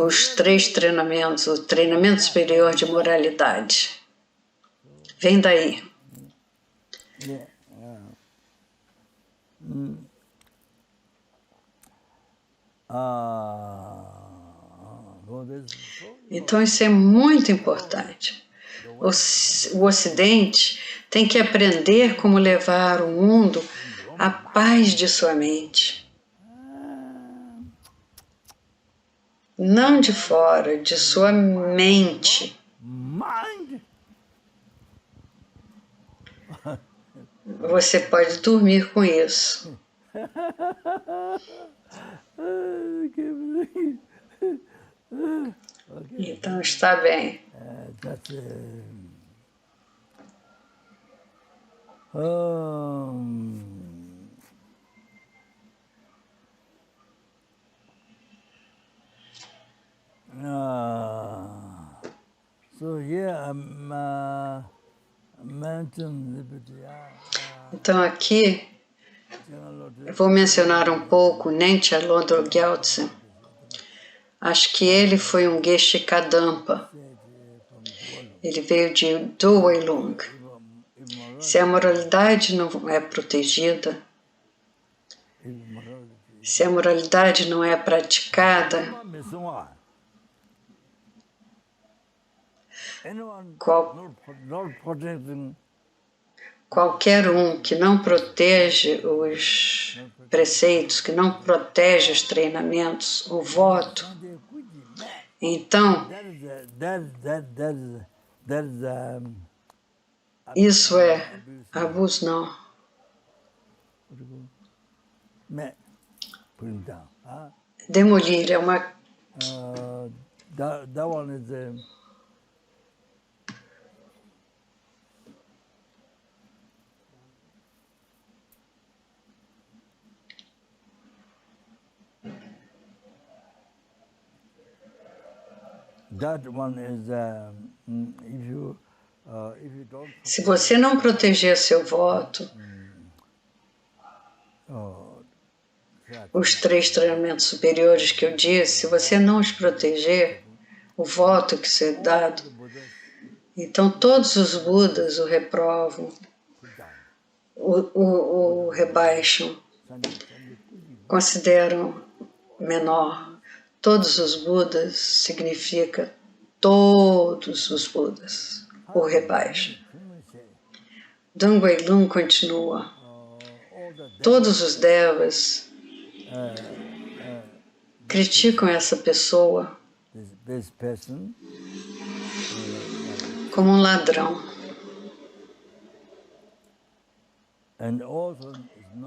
Os 3 treinamentos, o treinamento superior de moralidade. Vem daí. Yeah. Então isso é muito importante. O Ocidente tem que aprender como levar o mundo à paz de sua mente. Não de fora, de sua mente. Mind. Você pode dormir com isso. Então está bem. So here mention liberty. Então aqui eu vou mencionar um pouco Nengcha Lodro Gyaltsen. Acho que ele foi um Geshe Kadampa. Ele veio de Dowei Lung. Se a moralidade não é protegida, se a moralidade não é praticada, qualquer um que não protege os preceitos, que não protege os treinamentos, o voto, então isso é abuso, não. Demolir é uma... That one is Se você não proteger seu voto, os 3 treinamentos superiores que eu disse, se você não os proteger, o voto que ser dado, então todos os Budas o reprovam, o rebaixam, consideram menor. Todos os Budas significa todos os Budas o rebaixam. Dongui Lung continua. Todos os Devas criticam essa pessoa como um ladrão.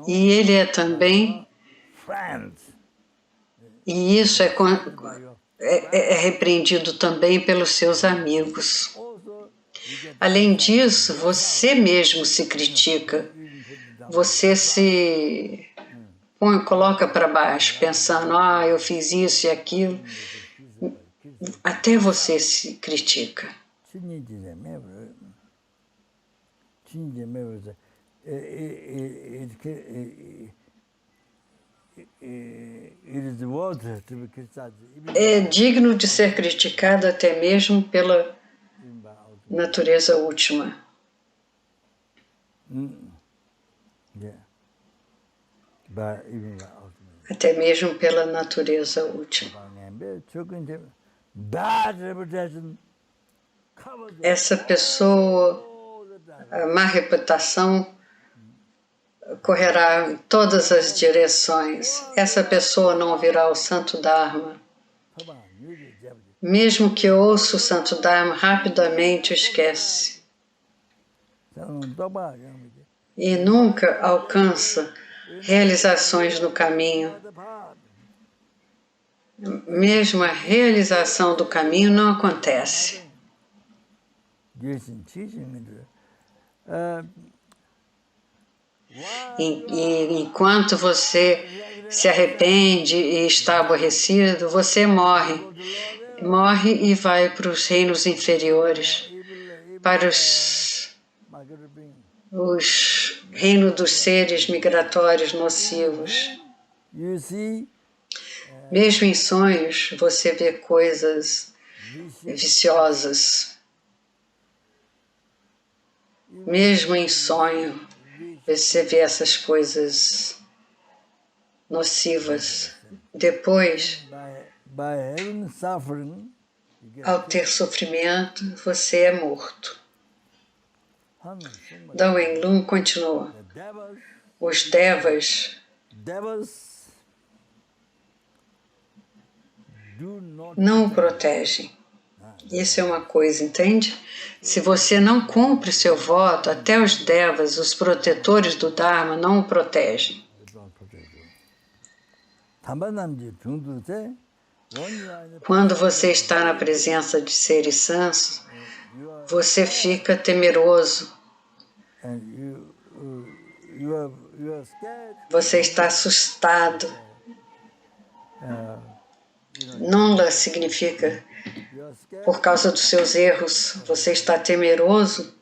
E ele é também, e isso é repreendido também pelos seus amigos. Além disso, você mesmo se critica, você se coloca para baixo, pensando, eu fiz isso e aquilo, até você se critica. É digno de ser criticado até mesmo pela natureza última. Até mesmo pela natureza última. Essa pessoa, a má reputação, correrá em todas as direções. Essa pessoa não ouvirá o Santo Dharma. Mesmo que ouça o Santo Dharma, rapidamente o esquece. E nunca alcança realizações no caminho. Mesmo a realização do caminho não acontece. E enquanto você se arrepende e está aborrecido, você morre. Morre e vai para os reinos inferiores, para os reinos dos seres migratórios nocivos. Mesmo em sonhos, você vê coisas viciosas. Mesmo em sonho, você vê essas coisas nocivas. Depois, ao ter sofrimento, você é morto. Dawen Lun continua. Os devas não o protegem. Isso é uma coisa, entende? Se você não cumpre seu voto, até os devas, os protetores do Dharma, não o protegem. Quando você está na presença de seres sãos, você fica temeroso. Você está assustado. Não significa por causa dos seus erros, você está temeroso.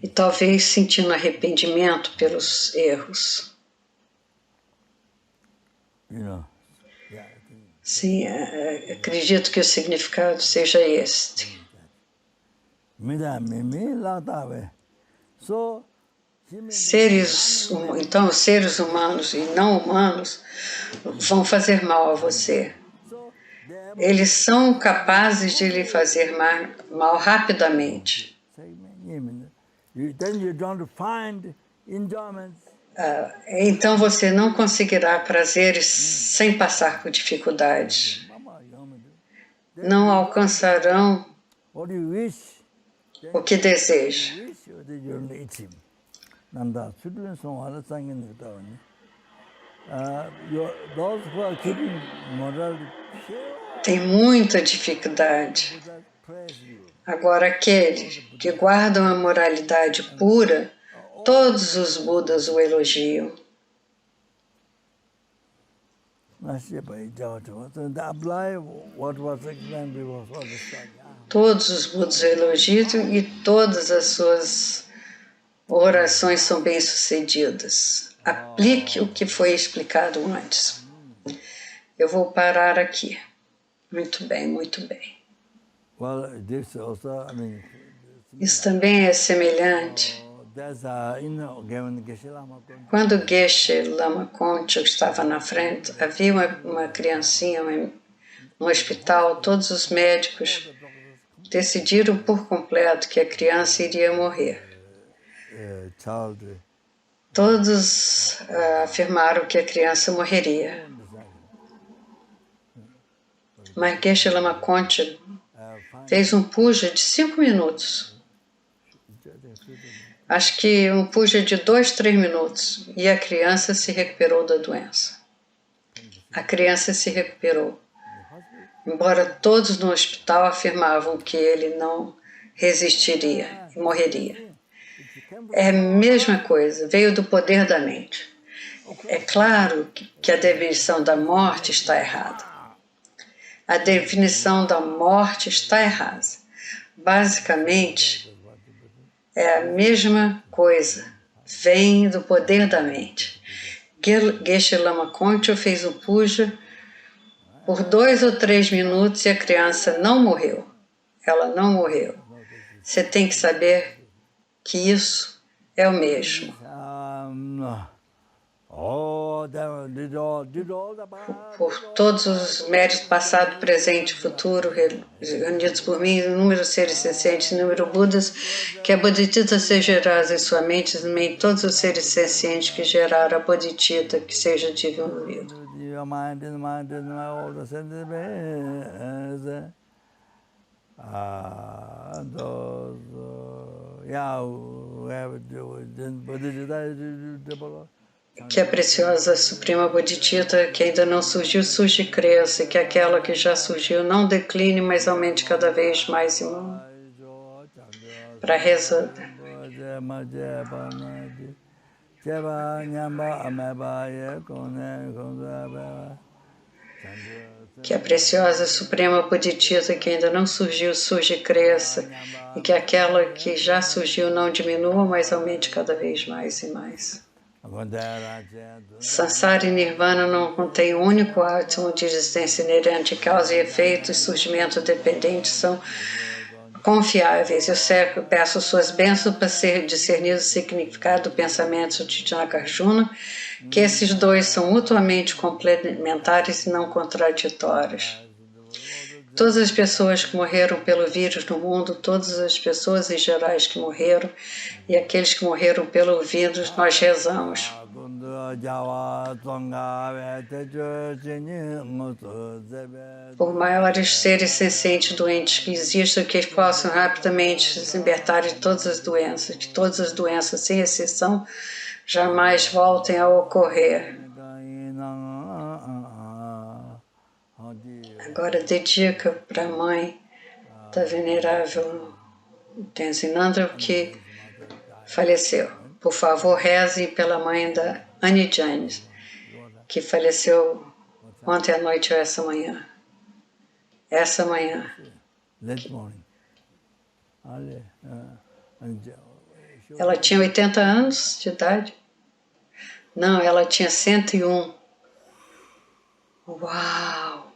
E talvez sentindo arrependimento pelos erros. Sim, acredito que o significado seja este. Então, os seres humanos e não humanos vão fazer mal a você. Eles são capazes de lhe fazer mal rapidamente. Então você não conseguirá prazeres sem passar por dificuldades. Não alcançarão o que deseja. Tem muita dificuldade. Agora, aqueles que guardam a moralidade pura, todos os Budas o elogiam. Todos os Budas o elogiam e todas as suas orações são bem-sucedidas. Aplique o que foi explicado antes. Eu vou parar aqui. Muito bem, muito bem. Isso também é semelhante. Quando Geshe Lama Koncho estava na frente, havia uma criancinha no hospital. Todos os médicos decidiram por completo que a criança iria morrer. Todos afirmaram que a criança morreria. Mas Geshe Lama Koncho fez um puja de 5 minutos. Acho que um puja de 2, 3 minutos. E a criança se recuperou da doença. A criança se recuperou. Embora todos no hospital afirmavam que ele não resistiria e morreria. É a mesma coisa, veio do poder da mente. É claro que a definição da morte está errada. A definição da morte está errada. Basicamente, é a mesma coisa. Vem do poder da mente. Geshe Lama Koncho fez um puja por 2 ou 3 minutos e a criança não morreu. Ela não morreu. Você tem que saber que isso é o mesmo. Por todos os méritos passado, presente e futuro, reunidos por mim, inúmeros seres sencientes, inúmeros Budas, que a Bodhicitta seja gerada em sua mente, também todos os seres sencientes que geraram a Bodhicitta, que seja desenvolvido. those, yeah, who have Que a preciosa Suprema Bodhicitta, que ainda não surgiu, surge e cresça, e que aquela que já surgiu não decline, mas aumente cada vez mais e mais. Para rezar. Que a preciosa Suprema Bodhicitta, que ainda não surgiu, surge e cresça, e que aquela que já surgiu não diminua, mas aumente cada vez mais e mais. Sansara e Nirvana não contém um único átomo de existência inerente, causa e efeito e surgimento dependentes são confiáveis. Eu peço suas bênçãos para ser discernido o significado do pensamento de Nagarjuna, que esses dois são mutuamente complementares e não contraditórios. Todas as pessoas que morreram pelo vírus no mundo, todas as pessoas em geral que morreram, e aqueles que morreram pelo vírus, nós rezamos. Por maiores seres sencientes doentes que existam, que possam rapidamente se libertar de todas as doenças, sem exceção, jamais voltem a ocorrer. Agora dedica para a mãe da venerável Tenzin Nanda que faleceu. Por favor, rezem pela mãe da Annie James, que faleceu ontem à noite ou essa manhã. Essa manhã. Ela tinha 80 anos de idade? Não, ela tinha 101. Uau!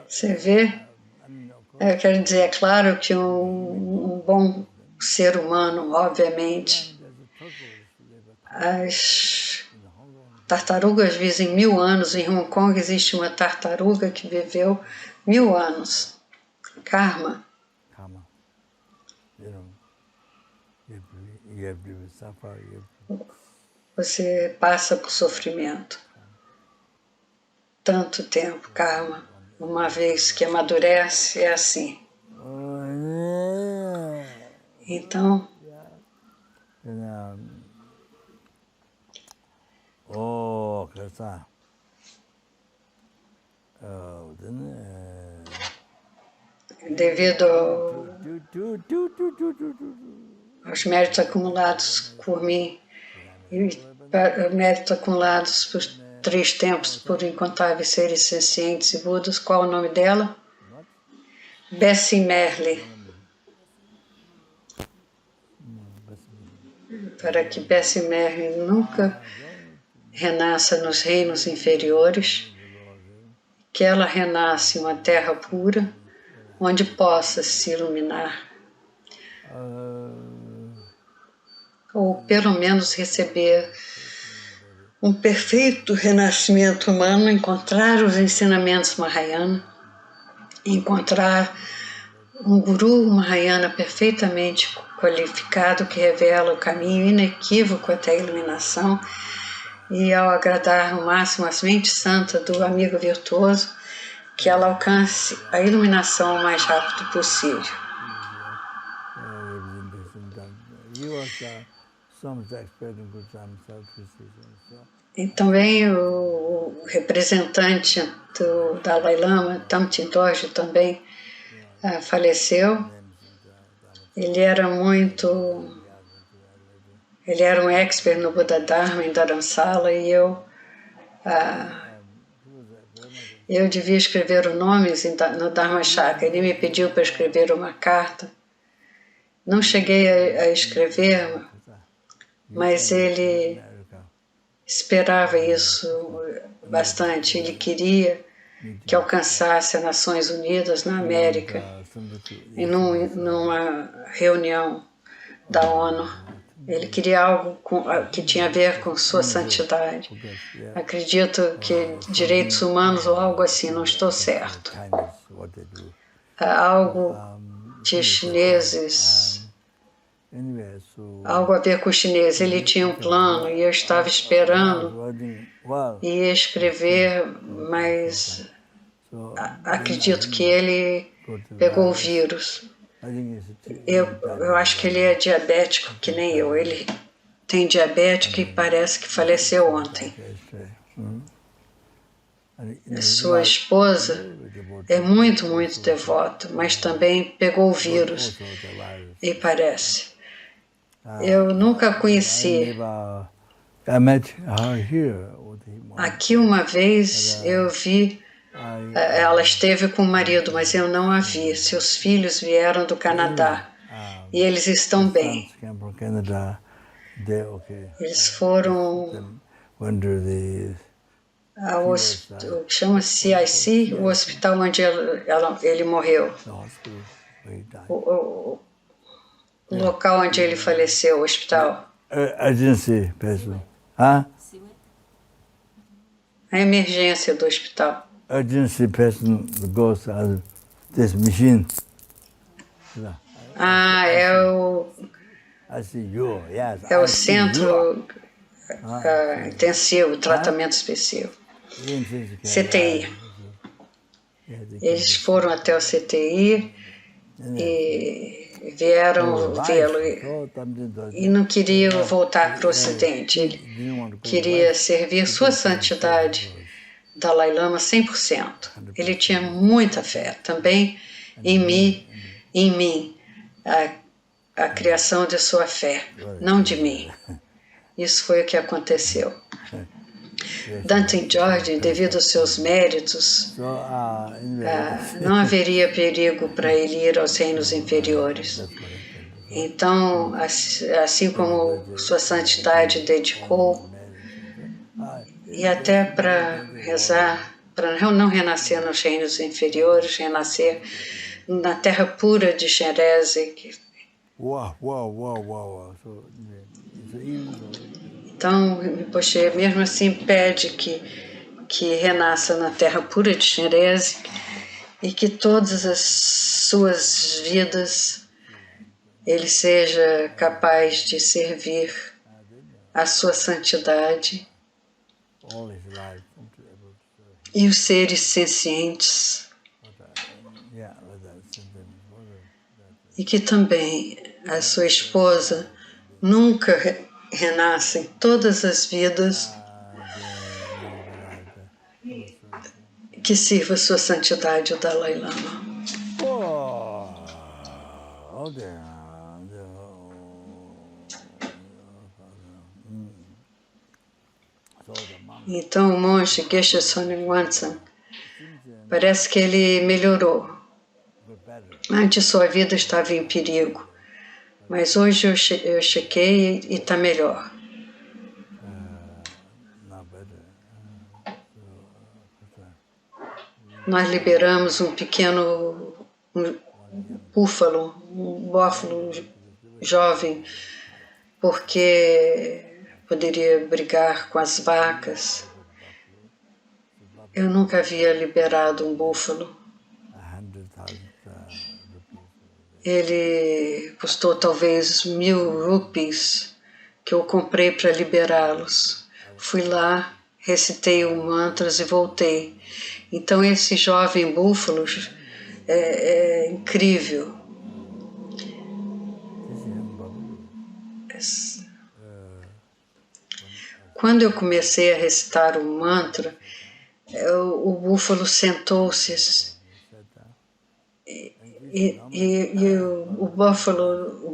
Você vê? Eu quero dizer, é claro que um bom ser humano, obviamente, as tartarugas vivem 1000 anos. Em Hong Kong existe uma tartaruga que viveu 1000 anos. Karma. Você passa por sofrimento. Tanto tempo, karma. Uma vez que amadurece, é assim. Então, devido aos méritos acumulados por mim e méritos acumulados por 3 tempos por incontáveis seres sencientes e Budas. Qual o nome dela? Bessie Merle. Para que Bessie Merle nunca renasça nos reinos inferiores, que ela renasça em uma terra pura, onde possa se iluminar, ou pelo menos receber um perfeito renascimento humano, encontrar os ensinamentos Mahayana, encontrar um Guru Mahayana perfeitamente qualificado que revela o caminho inequívoco até a iluminação, e ao agradar no máximo a mente santa do amigo virtuoso, que ela alcance a iluminação o mais rápido possível. E também o representante do Dalai Lama, Tamtin Dorje, também faleceu. Ele era um expert no Buda Dharma em Dharamsala, e eu devia escrever o nome no Dharma Chakra. Ele me pediu para escrever uma carta. Não cheguei a escrever, mas ele esperava isso bastante. Ele queria que alcançasse as Nações Unidas na América, numa reunião da ONU. Ele queria algo que tinha a ver com sua santidade. Acredito que direitos humanos ou algo assim, não estou certo. Algo de chineses Anyway, so algo a ver com o chinês. Ele tinha um plano e eu estava esperando wording well. e ia escrever, mas So acredito que ele go to pegou o virus. vírus. I think Eu acho que ele é diabético, que nem eu. Ele tem diabetes e parece que faleceu ontem. Sua esposa é muito, muito devota, mas também pegou o vírus e parece. Eu nunca a conheci. I met her here. Aqui uma vez eu vi, ela esteve com o marido, mas eu não a vi. Seus filhos vieram do Canadá e eles estão bem. Eles foram ao chama CIC, o hospital onde ele morreu. O local onde ele faleceu, o hospital. Urgency person. Huh? A emergência do hospital. Urgency person goes to this machine. É o centro intensivo, tratamento especial. CTI. Eles foram até o CTI e vieram vê-lo e não queriam voltar para o Ocidente. Ele queria servir sua santidade, Dalai Lama, 100%. Ele tinha muita fé também em mim, a criação de sua fé, não de mim. Isso foi o que aconteceu. Dante Jorge, devido aos seus méritos, não haveria perigo para ele ir aos reinos inferiores. Então, assim como sua santidade dedicou, e até para rezar, para não renascer nos reinos inferiores, renascer na terra pura de Xerese. Então, Rinpoche mesmo assim pede que renasça na terra pura de Xerese e que todas as suas vidas ele seja capaz de servir a sua santidade e os seres sencientes, e que também a sua esposa nunca renasça em todas as vidas, que sirva a sua santidade o Dalai Lama. Então o monge Geshe Soneng Wansan parece que ele melhorou. Antes sua vida estava em perigo, mas hoje eu chequei e está melhor. Nós liberamos um pequeno búfalo, um bófalo jovem, porque poderia brigar com as vacas. Eu nunca havia liberado um búfalo. Ele custou talvez 1.000 rupees que eu comprei para liberá-los. Fui lá, recitei o mantras e voltei. Então esse jovem búfalo é incrível. Quando eu comecei a recitar o mantra, o búfalo sentou-se e o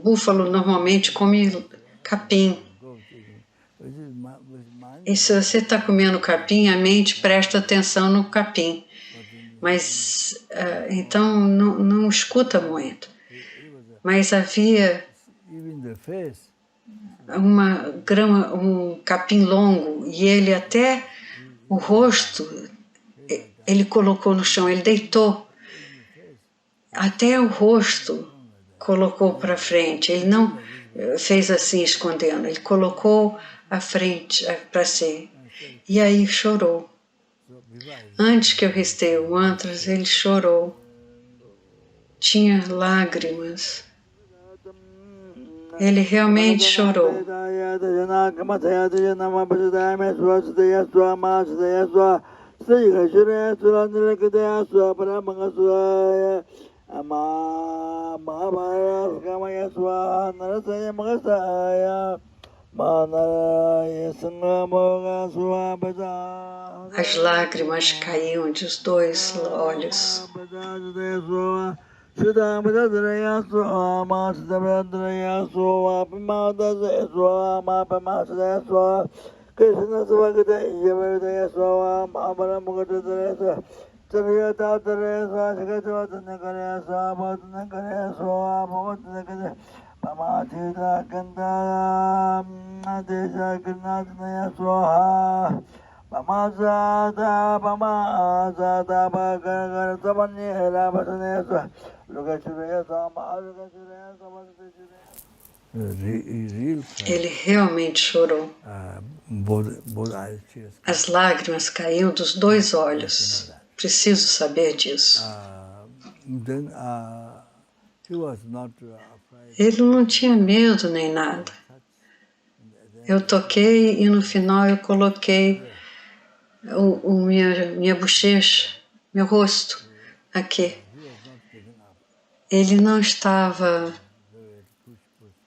búfalo normalmente come capim. E se você está comendo capim, a mente presta atenção no capim, mas então não escuta muito. Mas havia um capim longo e ele até o rosto ele colocou no chão, ele deitou até o rosto, colocou para frente. Ele não fez assim escondendo, ele colocou a frente para si e aí chorou. Antes que eu recitei o mantras, ele chorou, tinha lágrimas. Ele realmente chorou. As lágrimas caíam dos dois olhos. Ele realmente chorou. As lágrimas caíam dos dois olhos. Preciso saber disso. Ele não tinha medo nem nada. Eu toquei e no final eu coloquei minha bochecha, meu rosto aqui. Ele não estava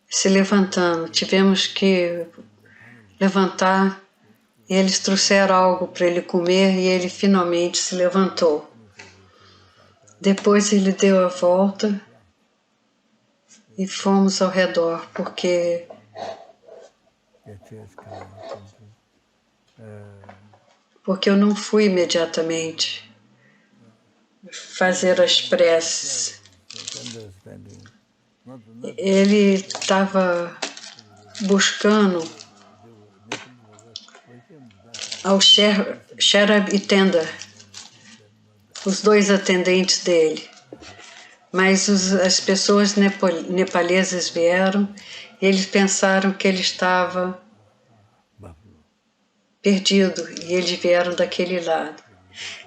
se levantando. Tivemos que levantar e eles trouxeram algo para ele comer e ele finalmente se levantou. Depois ele deu a volta e fomos ao redor, porque eu não fui imediatamente fazer as preces. Ele estava buscando ao Sherab e Tenda, os dois atendentes dele. Mas as pessoas nepalesas vieram e eles pensaram que ele estava perdido e eles vieram daquele lado.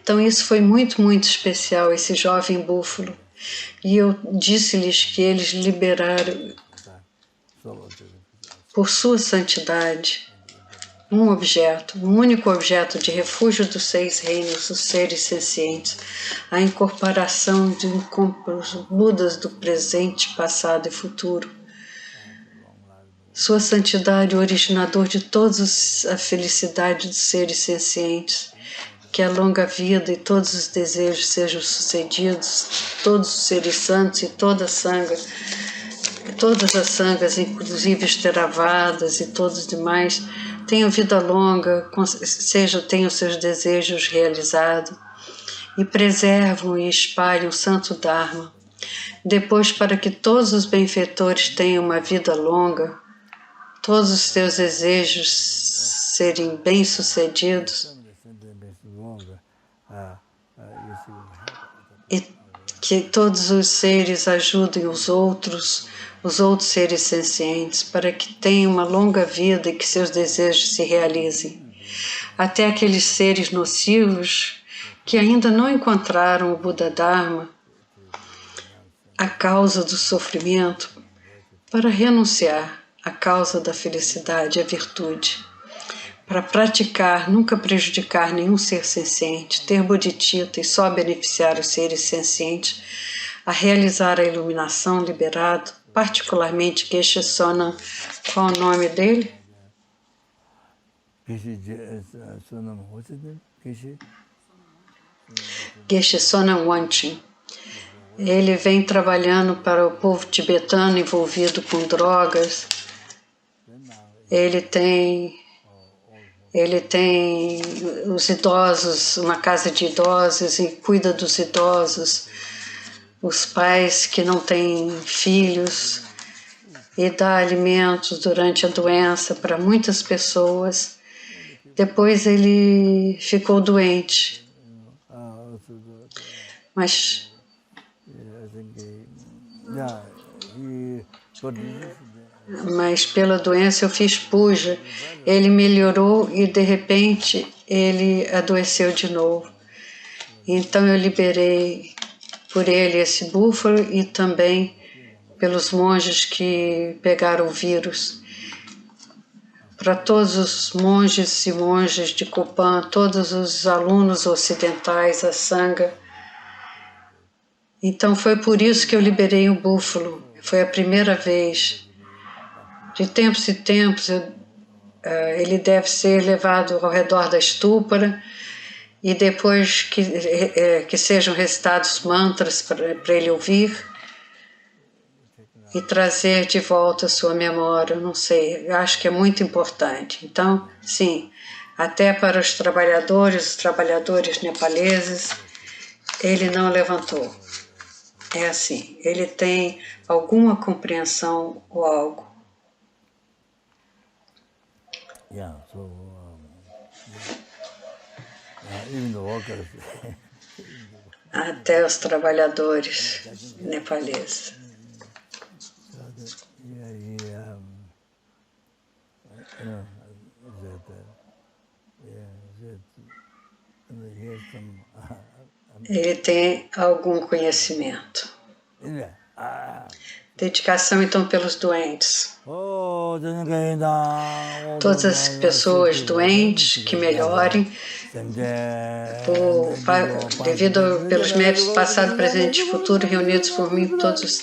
Então isso foi muito, muito especial, esse jovem búfalo. E eu disse-lhes que eles liberaram, por sua santidade, um único objeto de refúgio dos 6 reinos, dos seres sencientes, a incorporação de os Budas do presente, passado e futuro. Sua santidade, o originador de toda a felicidade dos seres sencientes, que a longa vida e todos os desejos sejam sucedidos, todos os seres santos e todas as sangas, inclusive os Theravadas e todos os demais, tenham vida longa, tenham seus desejos realizados e preservam e espalhem o santo Dharma. Depois, para que todos os benfeitores tenham uma vida longa, todos os seus desejos serem bem-sucedidos, e que todos os seres ajudem os outros seres sencientes, para que tenham uma longa vida e que seus desejos se realizem. Até aqueles seres nocivos que ainda não encontraram o Buda Dharma, a causa do sofrimento, para renunciar à causa da felicidade e a virtude, para praticar, nunca prejudicar nenhum ser senciente, ter bodhicitta e só beneficiar os seres sencientes, a realizar a iluminação liberado, particularmente Geshe Sonam. Qual o nome dele? Geshe Sonam Wanchen. Ele vem trabalhando para o povo tibetano envolvido com drogas. Ele tem os idosos, uma casa de idosos, e cuida dos idosos, os pais que não têm filhos, e dá alimentos durante a doença para muitas pessoas. Depois ele ficou doente, mas pela doença eu fiz puja. Ele melhorou e de repente ele adoeceu de novo. Então eu liberei por ele esse búfalo e também pelos monges que pegaram o vírus, para todos os monges e monjas de Copan, todos os alunos ocidentais, a Sangha. Então foi por isso que eu liberei o búfalo. Foi a primeira vez. De tempos e tempos, ele deve ser levado ao redor da estúpara e depois que sejam recitados mantras para ele ouvir e trazer de volta a sua memória. Eu não sei, eu acho que é muito importante. Então, sim, até para os trabalhadores nepaleses, ele não levantou. É assim, ele tem alguma compreensão ou algo. Yeah, so even the workers. Até os trabalhadores nepaleses. Ele tem algum conhecimento. Dedicação, então, pelos doentes. Todas as pessoas doentes que melhorem, pelos méritos passado, presente e futuro, reunidos por mim, todos os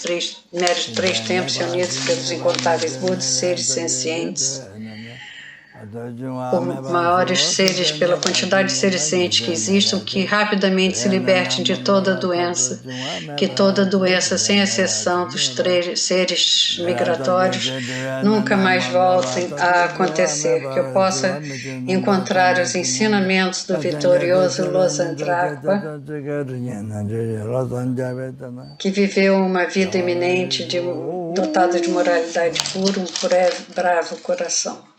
méritos de 3 tempos, reunidos pelos incontáveis Budas, seres sencientes, por maiores seres, pela quantidade de seres cientes que existam, que rapidamente se libertem de toda doença, que toda doença, sem exceção dos 3 seres migratórios, nunca mais voltem a acontecer, que eu possa encontrar os ensinamentos do vitorioso Losandrakpa, que viveu uma vida eminente, dotada de moralidade pura, um bravo coração.